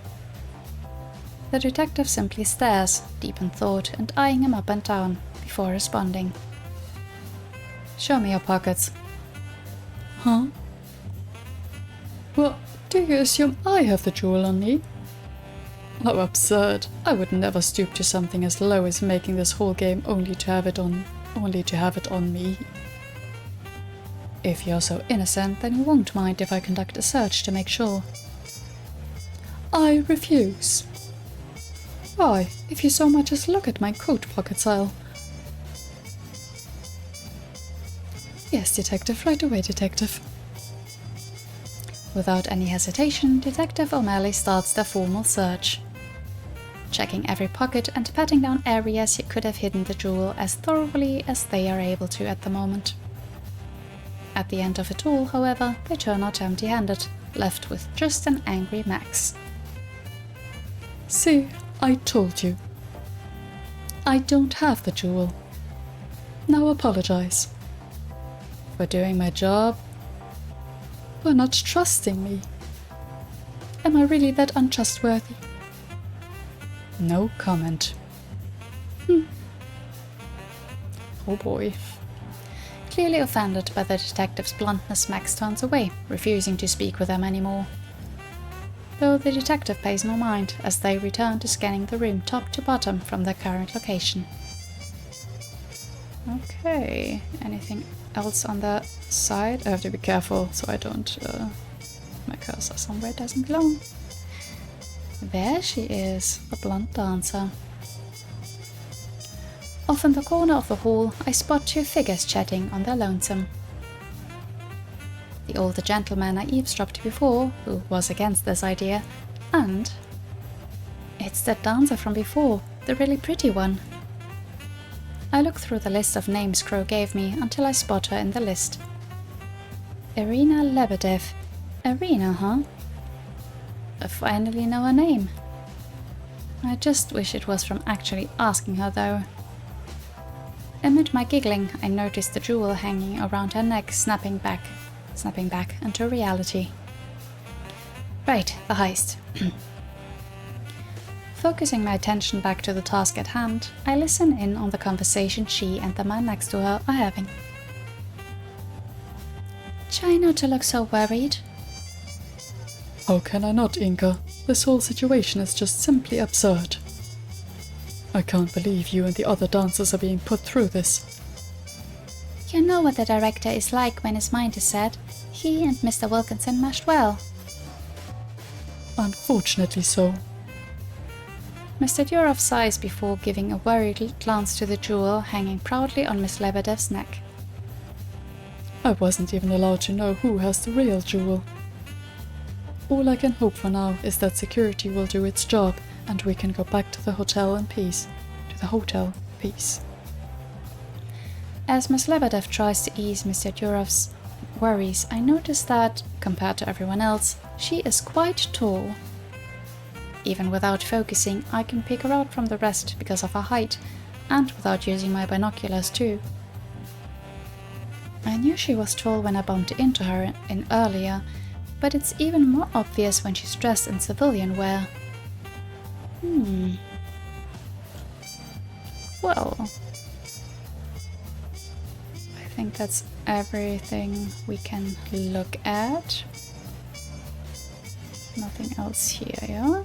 The detective simply stares, deep in thought, and eyeing him up and down, before responding. Show me your pockets. Huh? Well, do you assume I have the jewel on me? How absurd. I would never stoop to something as low as making this whole game only to have it on me. If you're so innocent, then you won't mind if I conduct a search to make sure. I refuse. Why, if you so much as look at my coat pockets, I'll... Yes, detective, right away, detective. Without any hesitation, Detective O'Malley starts their formal search, checking every pocket and patting down areas he could have hidden the jewel as thoroughly as they are able to at the moment. At the end of it all, however, they turn out empty-handed, left with just an angry Max. See, I told you. I don't have the jewel. Now apologize. For doing my job? For not trusting me. Am I really that untrustworthy? No comment. Oh boy. Clearly offended by the detective's bluntness, Max turns away, refusing to speak with them anymore. Though the detective pays no mind, as they return to scanning the room top to bottom from their current location. Okay, anything else on the side? I have to be careful so I don't... my cursor somewhere doesn't belong. There she is, the blonde dancer. Off in the corner of the hall, I spot two figures chatting on their lonesome. The older gentleman I eavesdropped before, who was against this idea, and... it's that dancer from before, the really pretty one. I look through the list of names Crow gave me until I spot her in the list. Irina Lebedev. Irina, huh? I finally know her name. I just wish it was from actually asking her, though. Amid my giggling, I noticed the jewel hanging around her neck snapping back into reality. Right, the heist. Focusing my attention back to the task at hand, I listen in on the conversation she and the man next to her are having. Try not to look so worried. How can I not, Inka? This whole situation is just simply absurd. I can't believe you and the other dancers are being put through this. You know what the director is like when his mind is set. He and Mr. Wilkinson meshed well. Unfortunately so. Mr. Durov sighs before giving a worried glance to the jewel hanging proudly on Miss Lebedev's neck. I wasn't even allowed to know who has the real jewel. All I can hope for now is that security will do its job and we can go back to the hotel in peace. As Miss Lebedev tries to ease Mr. Durov's worries, I notice that, compared to everyone else, she is quite tall. Even without focusing, I can pick her out from the rest because of her height, And without using my binoculars too. I knew she was tall when I bumped into her in earlier, but it's even more obvious when she's dressed in civilian wear. Well, I think that's everything we can look at. Nothing else here, yeah?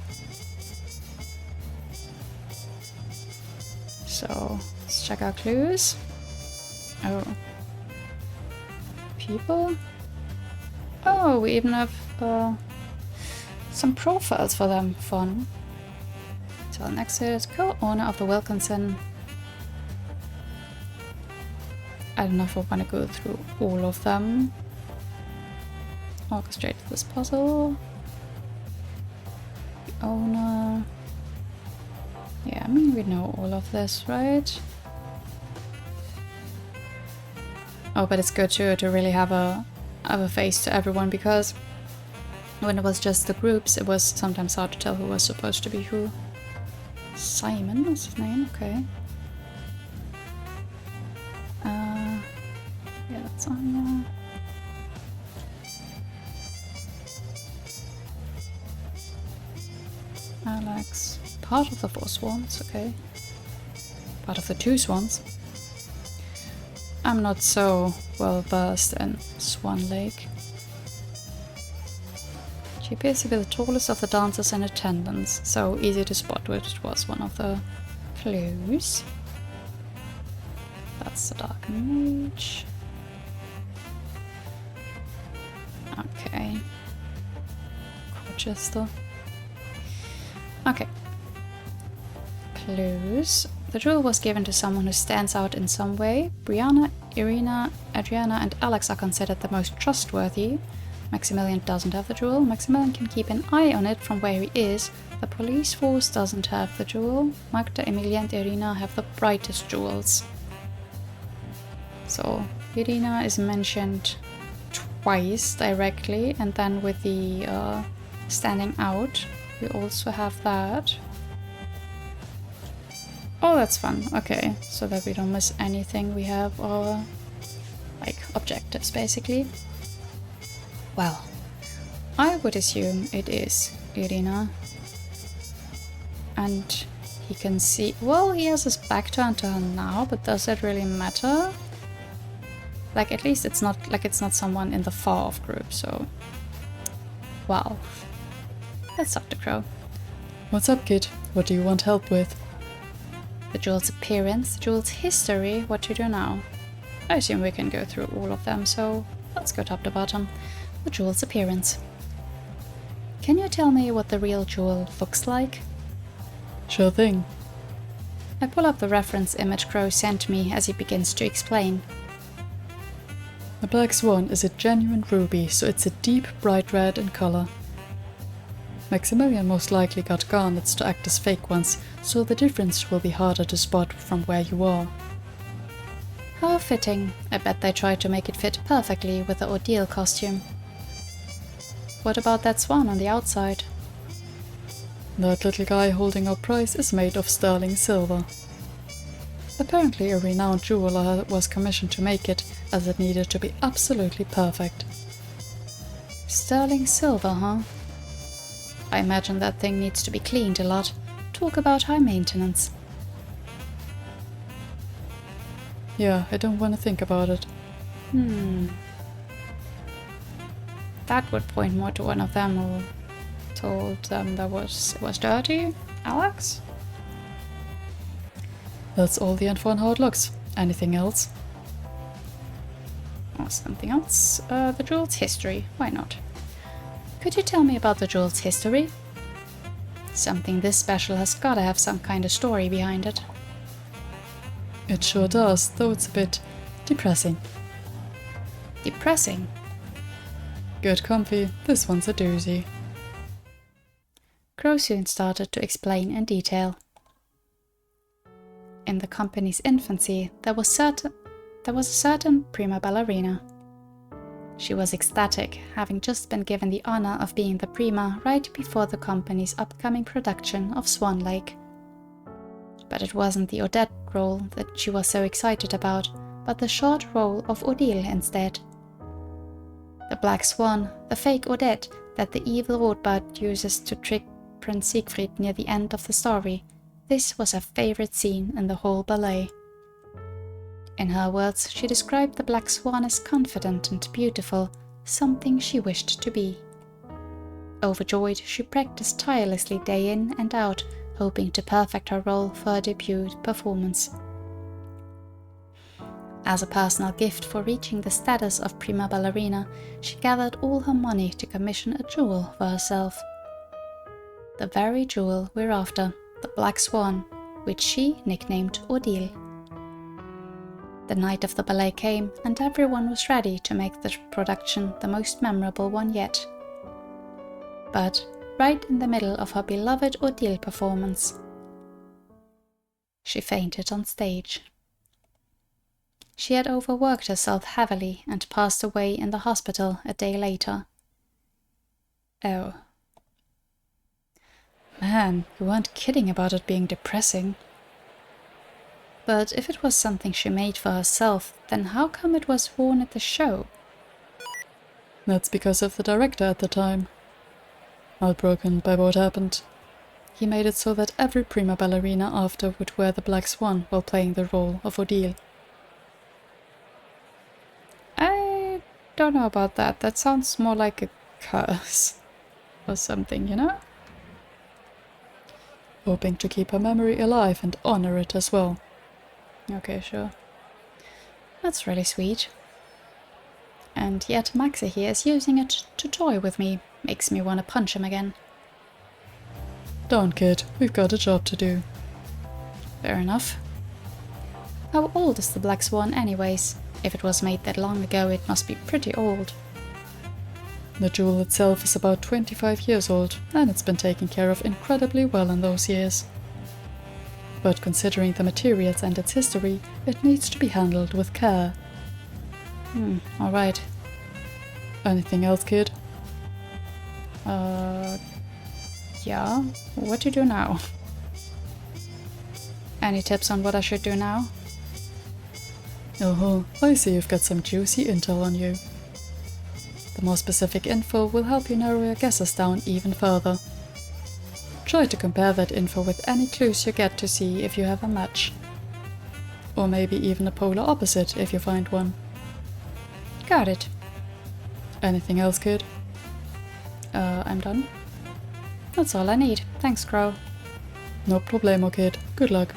So, let's check our clues. Oh. People? Oh, we even have some profiles for them. Fun. So next is co-owner of the Wilkinson. I don't know if I want to go through all of them. Orchestrate this puzzle. The owner. Yeah, I mean we know all of this, right? Oh, but it's good to really have a face to everyone, because when it was just the groups, it was sometimes hard to tell who was supposed to be who. Simon was his name, okay. Yeah, that's on there. Alex, part of the 4 swans, okay. Part of the 2 swans. I'm not so well versed in Swan Lake. She appears to be the tallest of the dancers in attendance, so easy to spot, which was one of the clues. That's the Dark Mage. Okay. Colchester. Okay. Clues. The jewel was given to someone who stands out in some way. Brianna, Irina, Adriana and Alex are considered the most trustworthy. Maximilian doesn't have the jewel. Maximilian can keep an eye on it from where he is. The police force doesn't have the jewel. Magda, Emilia and Irina have the brightest jewels. So, Irina is mentioned twice directly, and then with the standing out, we also have that. Oh, that's fun. Okay, so that we don't miss anything, we have our, like, objectives, basically. Well, I would assume it is Irina. And he can see... Well, he has his back turned to her now, but does that really matter? Like, at least it's not someone in the far-off group, so... Well, let's talk to Crow. What's up, kid? What do you want help with? The jewel's appearance, the jewel's history, what to do now. I assume we can go through all of them, so let's go top to bottom. The jewel's appearance. Can you tell me what the real jewel looks like? Sure thing. I pull up the reference image Crow sent me as he begins to explain. The Black Swan is a genuine ruby, so it's a deep, bright red in color. Maximilian most likely got garnets to act as fake ones, so the difference will be harder to spot from where you are. How fitting. I bet they tried to make it fit perfectly with the ordeal costume. What about that swan on the outside? That little guy holding our prize is made of sterling silver. Apparently a renowned jeweler was commissioned to make it, as it needed to be absolutely perfect. Sterling silver, huh? I imagine that thing needs to be cleaned a lot. Talk about high maintenance. Yeah, I don't want to think about it. That would point more to one of them who told them that it was dirty. Alex? That's all the info on how it looks. Anything else? Or something else. The jewel's history. Why not? Could you tell me about the jewel's history? Something this special has gotta have some kind of story behind it. It sure does, though it's a bit depressing. Depressing? Good comfy, this one's a doozy. Crow soon started to explain in detail. In the company's infancy, there was a certain prima ballerina. She was ecstatic, having just been given the honor of being the prima right before the company's upcoming production of Swan Lake. But it wasn't the Odette role that she was so excited about, but the short role of Odile instead. The Black Swan, the fake Odette that the evil Rotbart uses to trick Prince Siegfried near the end of the story. This was her favorite scene in the whole ballet. In her words, she described the Black Swan as confident and beautiful, something she wished to be. Overjoyed, she practiced tirelessly day in and out, hoping to perfect her role for her debut performance. As a personal gift for reaching the status of prima ballerina, she gathered all her money to commission a jewel for herself. The very jewel we're after, the Black Swan, which she nicknamed Odile. The night of the ballet came, and everyone was ready to make the production the most memorable one yet. But right in the middle of her beloved Odile performance, she fainted on stage. She had overworked herself heavily and passed away in the hospital a day later. Oh. Man, you weren't kidding about it being depressing. But if it was something she made for herself, then how come it was worn at the show? That's because of the director at the time. Heartbroken by what happened. He made it so that every prima ballerina after would wear the Black Swan while playing the role of Odile. I don't know about that. That sounds more like a curse or something, you know? Hoping to keep her memory alive and honor it as well. Okay, sure. That's really sweet. And yet Maxi here is using it to toy with me. Makes me want to punch him again. Darn kid, we've got a job to do. Fair enough. How old is the Black Swan anyways? If it was made that long ago, it must be pretty old. The jewel itself is about 25 years old, and it's been taken care of incredibly well in those years. But considering the materials and its history, it needs to be handled with care. Alright. Anything else, kid? Yeah. What to do now? Any tips on what I should do now? Oh, I see you've got some juicy intel on you. The more specific info will help you narrow your guesses down even further. Try to compare that info with any clues you get to see if you have a match. Or maybe even a polar opposite if you find one. Got it. Anything else, kid? I'm done. That's all I need. Thanks, Crow. No problemo, kid. Good luck.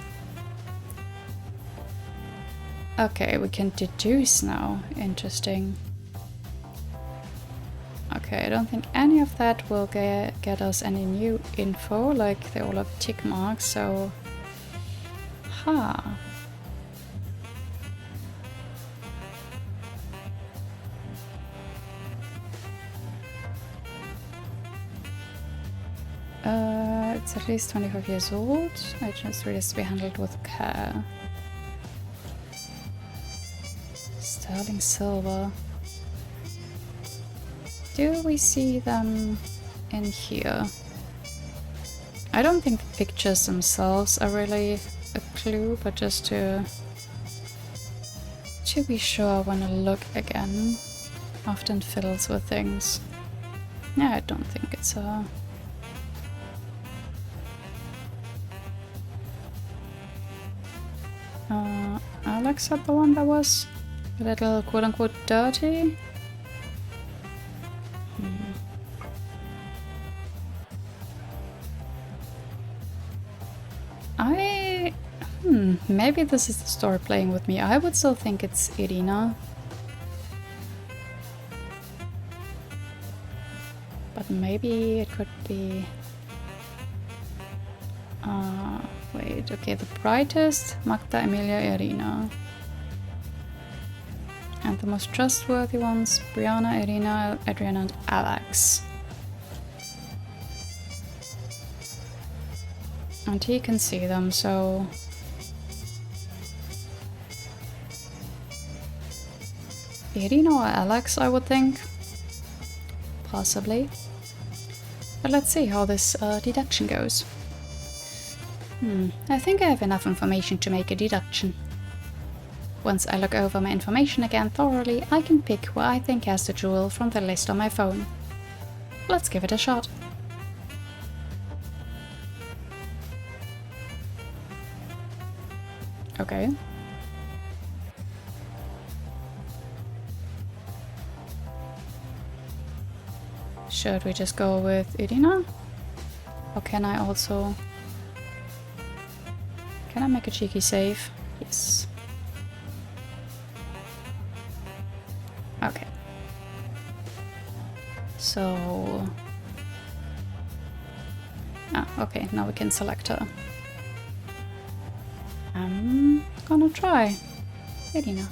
Okay, we can deduce now. Interesting. Okay, I don't think any of that will get us any new info, like they all have tick marks, so... It's at least 25 years old. It just really has to be handled with care. Sterling silver. Do we see them in here? I don't think the pictures themselves are really a clue, but just to be sure when I look again. Often fiddles with things. Yeah, I don't think it's a... Alex had the one that was a little quote-unquote dirty. Maybe this is the story playing with me. I would still think it's Irina. But maybe it could be... wait, okay, the brightest, Magda, Emilia, Irina. And the most trustworthy ones, Brianna, Irina, Adriana, and Alex. And he can see them, so... Irina or Alex, I would think. Possibly. But let's see how this deduction goes. I think I have enough information to make a deduction. Once I look over my information again thoroughly, I can pick who I think has the jewel from the list on my phone. Let's give it a shot. Okay. Should we just go with Irina? Or can I also... Can I make a cheeky save? Yes. Okay. So... okay, now we can select her. I'm gonna try. Irina.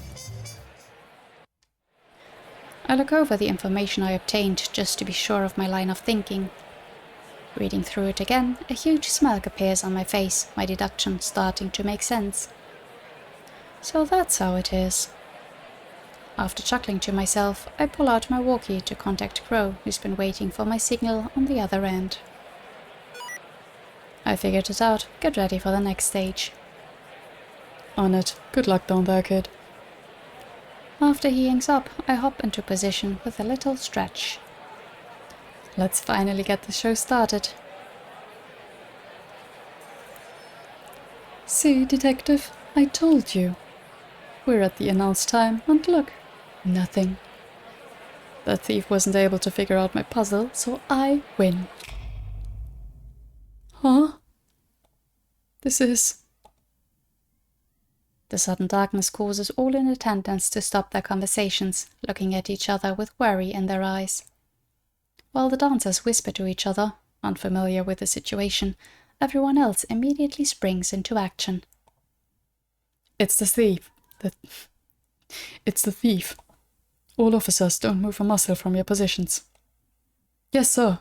I look over the information I obtained just to be sure of my line of thinking. Reading through it again, a huge smirk appears on my face, my deduction starting to make sense. So that's how it is. After chuckling to myself, I pull out my walkie to contact Crow, who's been waiting for my signal on the other end. I figured it out, get ready for the next stage. On it. Good luck down there, kid. After he hangs up, I hop into position with a little stretch. Let's finally get the show started. See, detective, I told you. We're at the announced time, and look, nothing. The thief wasn't able to figure out my puzzle, so I win. Huh? This is... The sudden darkness causes all in attendance to stop their conversations, looking at each other with worry in their eyes. While the dancers whisper to each other, unfamiliar with the situation, everyone else immediately springs into action. It's the thief. It's the thief. All officers, don't move a muscle from your positions. Yes, sir.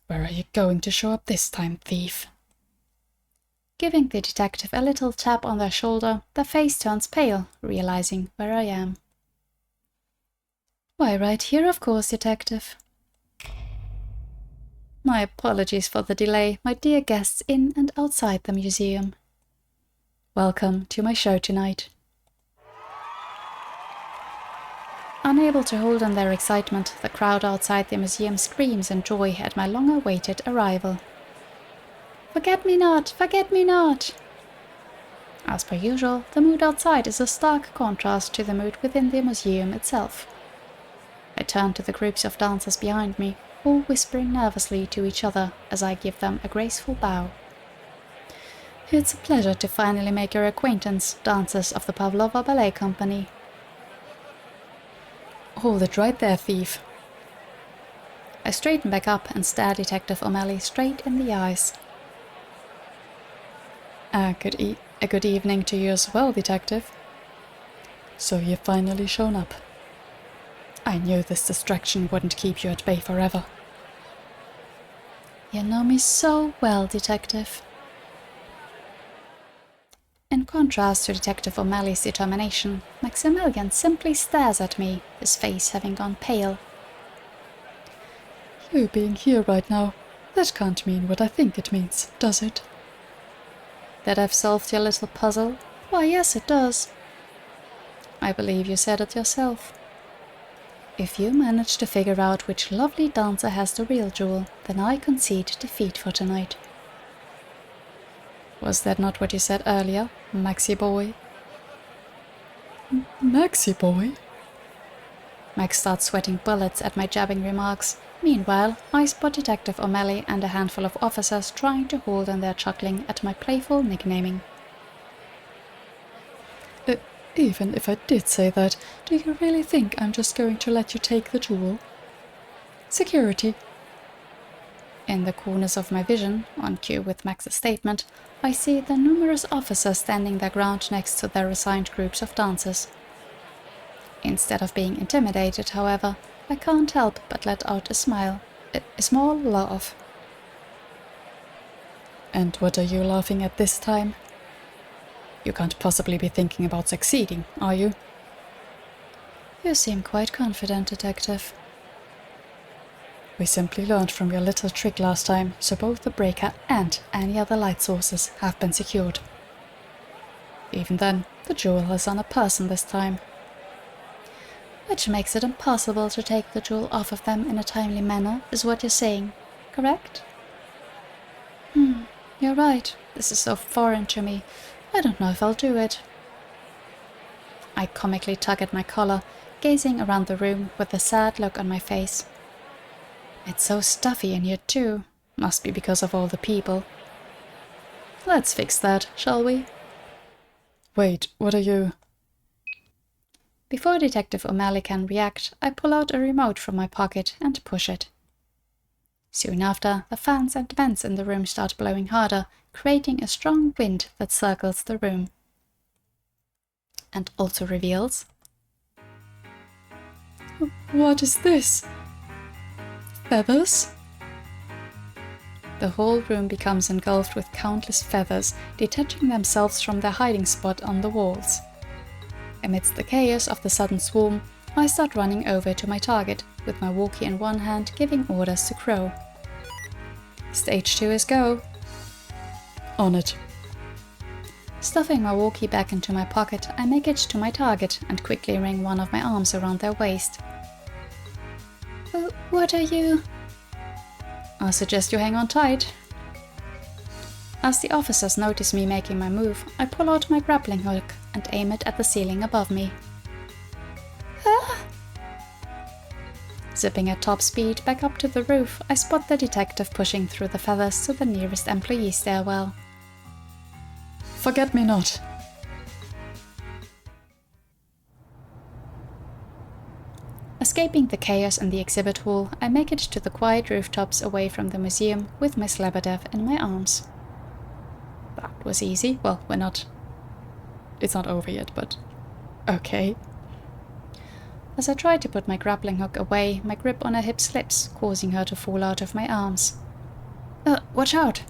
Where are you going to show up this time, thief? Giving the detective a little tap on their shoulder, their face turns pale, realizing where I am. Why, right here, of course, detective. My apologies for the delay, my dear guests in and outside the museum. Welcome to my show tonight. Unable to hold on their excitement, the crowd outside the museum screams in joy at my long-awaited arrival. Forget me not! Forget me not! As per usual, the mood outside is a stark contrast to the mood within the museum itself. I turn to the groups of dancers behind me, all whispering nervously to each other as I give them a graceful bow. It's a pleasure to finally make your acquaintance, dancers of the Pavlova Ballet Company. Hold it right there, thief. I straighten back up and stare Detective O'Malley straight in the eyes. A good evening to you as well, detective. So you've finally shown up. I knew this distraction wouldn't keep you at bay forever. You know me so well, detective. In contrast to Detective O'Malley's determination, Maximilian simply stares at me, his face having gone pale. You being here right now, that can't mean what I think it means, does it? That I've solved your little puzzle? Why, yes, it does. I believe you said it yourself. If you manage to figure out which lovely dancer has the real jewel, then I concede defeat for tonight. Was that not what you said earlier, Maxi boy? Maxi boy? Max starts sweating bullets at my jabbing remarks. Meanwhile, I spot Detective O'Malley and a handful of officers trying to hold on their chuckling at my playful nicknaming. Even if I did say that, do you really think I'm just going to let you take the jewel? Security. In the corners of my vision, on cue with Max's statement, I see the numerous officers standing their ground next to their assigned groups of dancers. Instead of being intimidated, however, I can't help but let out a smile, a small laugh. And what are you laughing at this time? You can't possibly be thinking about succeeding, are you? You seem quite confident, detective. We simply learned from your little trick last time, so both the breaker and any other light sources have been secured. Even then, the jewel is on a person this time. Which makes it impossible to take the jewel off of them in a timely manner, is what you're saying, correct? You're right. This is so foreign to me. I don't know if I'll do it. I comically tug at my collar, gazing around the room with a sad look on my face. It's so stuffy in here too. Must be because of all the people. Let's fix that, shall we? Wait, what are you... Before Detective O'Malley can react, I pull out a remote from my pocket and push it. Soon after, the fans and vents in the room start blowing harder, creating a strong wind that circles the room. And also reveals... What is this? Feathers? The whole room becomes engulfed with countless feathers, detaching themselves from their hiding spot on the walls. Amidst the chaos of the sudden swarm, I start running over to my target, with my walkie in one hand giving orders to Crow. Stage 2 is go. On it. Stuffing my walkie back into my pocket, I make it to my target and quickly ring one of my arms around their waist. What are you? I suggest you hang on tight. As the officers notice me making my move, I pull out my grappling hook and aim it at the ceiling above me. Ah! Zipping at top speed back up to the roof, I spot the detective pushing through the feathers to the nearest employee stairwell. Forget me not. Escaping the chaos in the exhibit hall, I make it to the quiet rooftops away from the museum with Miss Lebedev in my arms. That was easy. Well, we're not... It's not over yet, but... Okay. As I try to put my grappling hook away, my grip on her hip slips, causing her to fall out of my arms. Watch out!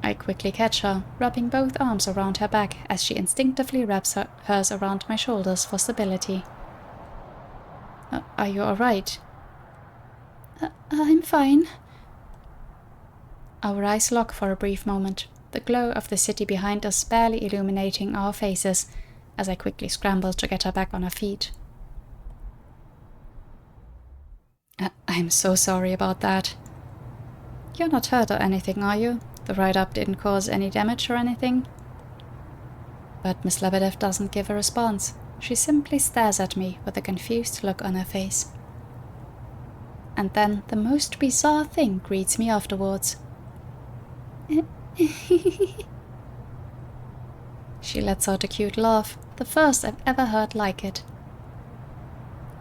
I quickly catch her, wrapping both arms around her back as she instinctively wraps hers around my shoulders for stability. Are you alright? I'm fine. Our eyes lock for a brief moment, the glow of the city behind us barely illuminating our faces, as I quickly scramble to get her back on her feet. I'm so sorry about that. You're not hurt or anything, are you? The write-up didn't cause any damage or anything? But Miss Lebedev doesn't give a response. She simply stares at me with a confused look on her face. And then the most bizarre thing greets me afterwards. She lets out a cute laugh, the first I've ever heard like it.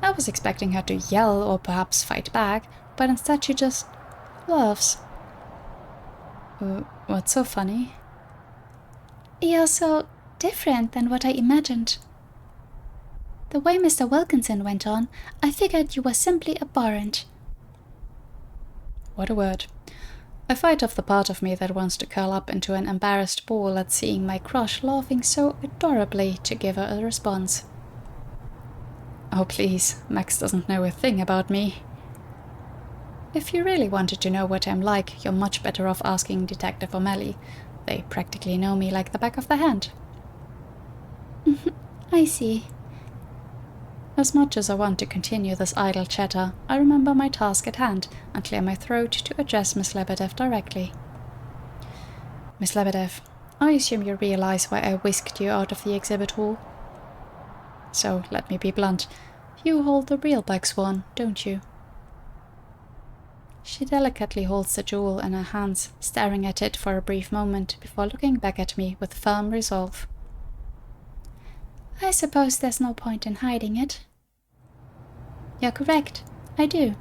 I was expecting her to yell or perhaps fight back, but instead she just laughs. What's so funny? You're so different than what I imagined. The way Mr. Wilkinson went on, I figured you were simply abhorrent. What a word. I fight off the part of me that wants to curl up into an embarrassed ball at seeing my crush laughing so adorably to give her a response. Oh please, Max doesn't know a thing about me. If you really wanted to know what I'm like, you're much better off asking Detective O'Malley. They practically know me like the back of their hand. I see. As much as I want to continue this idle chatter, I remember my task at hand and clear my throat to address Miss Lebedev directly. Miss Lebedev, I assume you realize why I whisked you out of the exhibit hall? So, let me be blunt. You hold the real Black Swan, don't you? She delicately holds the jewel in her hands, staring at it for a brief moment before looking back at me with firm resolve. I suppose there's no point in hiding it. You're correct. I do.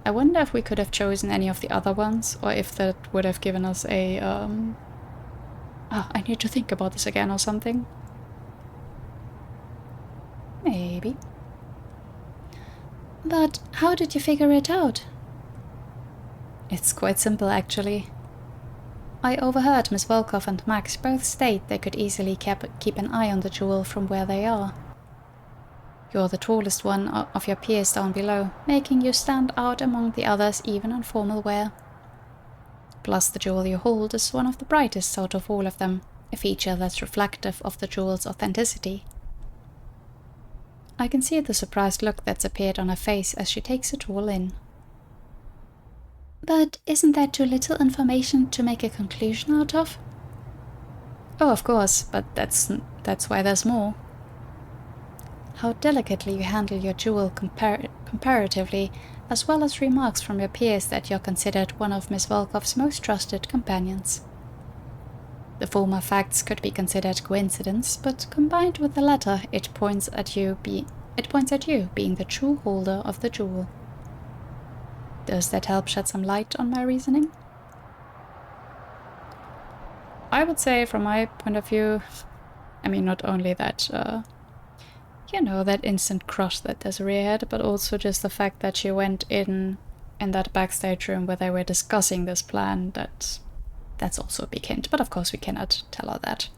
I wonder if we could have chosen any of the other ones, or if that would have given us a, I need to think about this again or something. Maybe. But how did you figure it out? It's quite simple, actually. I overheard Miss Volkov and Max both state they could easily keep an eye on the jewel from where they are. You're the tallest one of your peers down below, making you stand out among the others even in formal wear. Plus, the jewel you hold is one of the brightest out of all of them, a feature that's reflective of the jewel's authenticity. I can see the surprised look that's appeared on her face as she takes it all in. But isn't that too little information to make a conclusion out of? Oh, of course, but that's why there's more. How delicately you handle your jewel comparatively, as well as remarks from your peers that you're considered one of Miss Volkov's most trusted companions. The former facts could be considered coincidence, but combined with the latter, it points at you being the true holder of the jewel. Does that help shed some light on my reasoning? I would say, from my point of view, I mean, not only that, that instant crush that Desiree had, but also just the fact that she went in that backstage room where they were discussing this plan, that's also a big hint, but of course we cannot tell her that.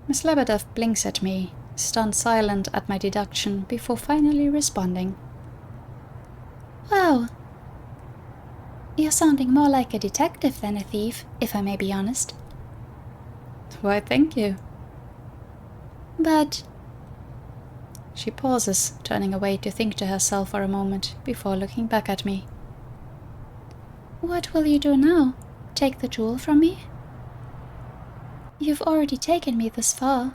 Miss Lebedev blinks at me, stunned silent at my deduction, before finally responding. Wow. You're sounding more like a detective than a thief, if I may be honest. Why, thank you. But... She pauses, turning away to think to herself for a moment, before looking back at me. What will you do now? Take the jewel from me? You've already taken me this far.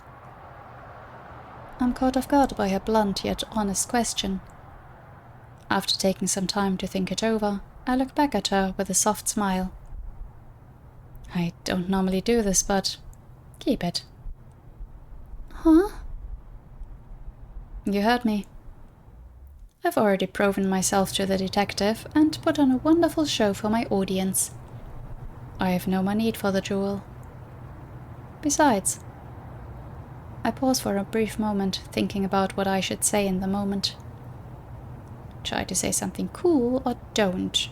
I'm caught off guard by her blunt yet honest question. After taking some time to think it over, I look back at her with a soft smile. I don't normally do this, but keep it. Huh? You heard me. I've already proven myself to the detective and put on a wonderful show for my audience. I have no more need for the jewel. Besides, I pause for a brief moment, thinking about what I should say in the moment. Try to say something cool or don't.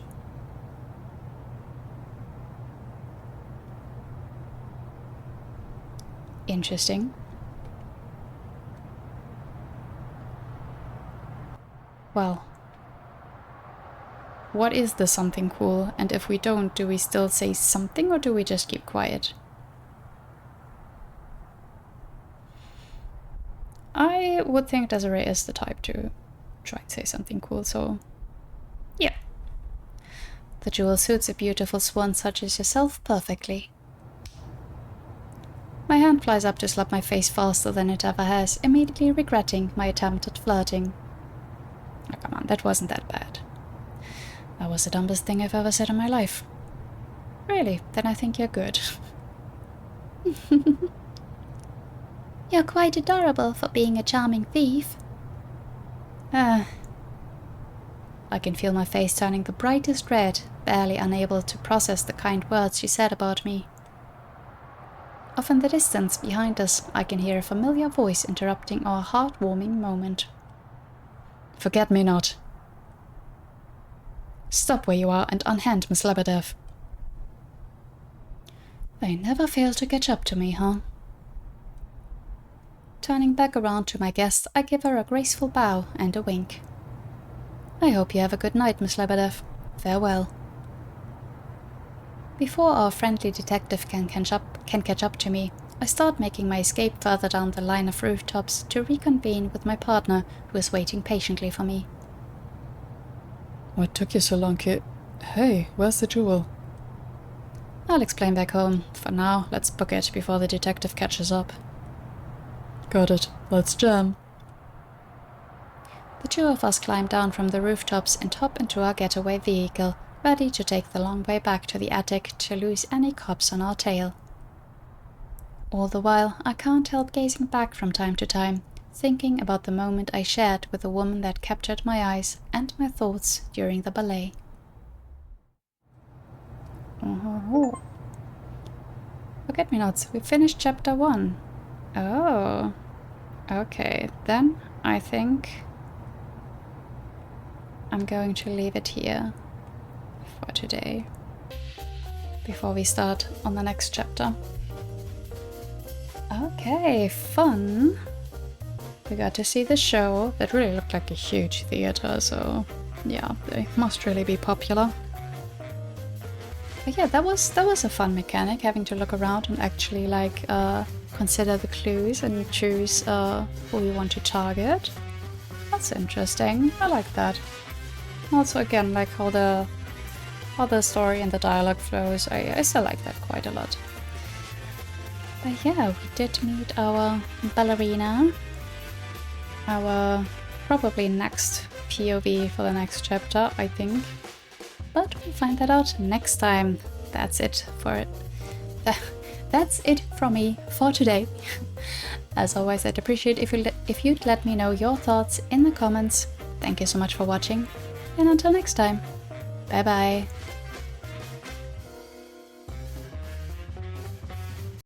Interesting. Well, what is the something cool, and if we don't, do we still say something or do we just keep quiet? I would think Desiree is the type to try and say something cool, so yeah. The jewel suits a beautiful swan such as yourself perfectly. My hand flies up to slap my face faster than it ever has, immediately regretting my attempt at flirting. Oh, come on, that wasn't that bad. That was the dumbest thing I've ever said in my life. Really, then I think you're good. You're quite adorable for being a charming thief. I can feel my face turning the brightest red, barely unable to process the kind words she said about me. Off in the distance behind us, I can hear a familiar voice interrupting our heartwarming moment. Forget-me-not. Stop where you are and unhand Miss Lebedev. They never fail to catch up to me, huh? Turning back around to my guest, I give her a graceful bow and a wink. I hope you have a good night, Miss Lebedev. Farewell. Before our friendly detective can catch up to me, I start making my escape further down the line of rooftops to reconvene with my partner, who is waiting patiently for me. What took you so long, kid? Hey, where's the jewel? I'll explain back home. For now, let's book it before the detective catches up. Got it. Let's jam. The two of us climb down from the rooftops and hop into our getaway vehicle, ready to take the long way back to the attic to lose any cops on our tail. All the while, I can't help gazing back from time to time, thinking about the moment I shared with the woman that captured my eyes and my thoughts during the ballet. Forget-me-nots, we finished chapter 1. Oh, okay, then I think I'm going to leave it here for today, before we start on the next chapter. Okay, fun. We got to see the show. That really looked like a huge theater, so yeah, they must really be popular. But yeah, that was a fun mechanic, having to look around and actually like consider the clues and choose who you want to target. That's interesting. I like that. Also, again, like how the story and the dialogue flows, I still like that quite a lot. But yeah, we did meet our ballerina. Our probably next POV for the next chapter, I think. But we'll find that out next time. That's it for it. That's it from me for today. As always, I'd appreciate if you'd let me know your thoughts in the comments. Thank you so much for watching, and until next time, bye bye.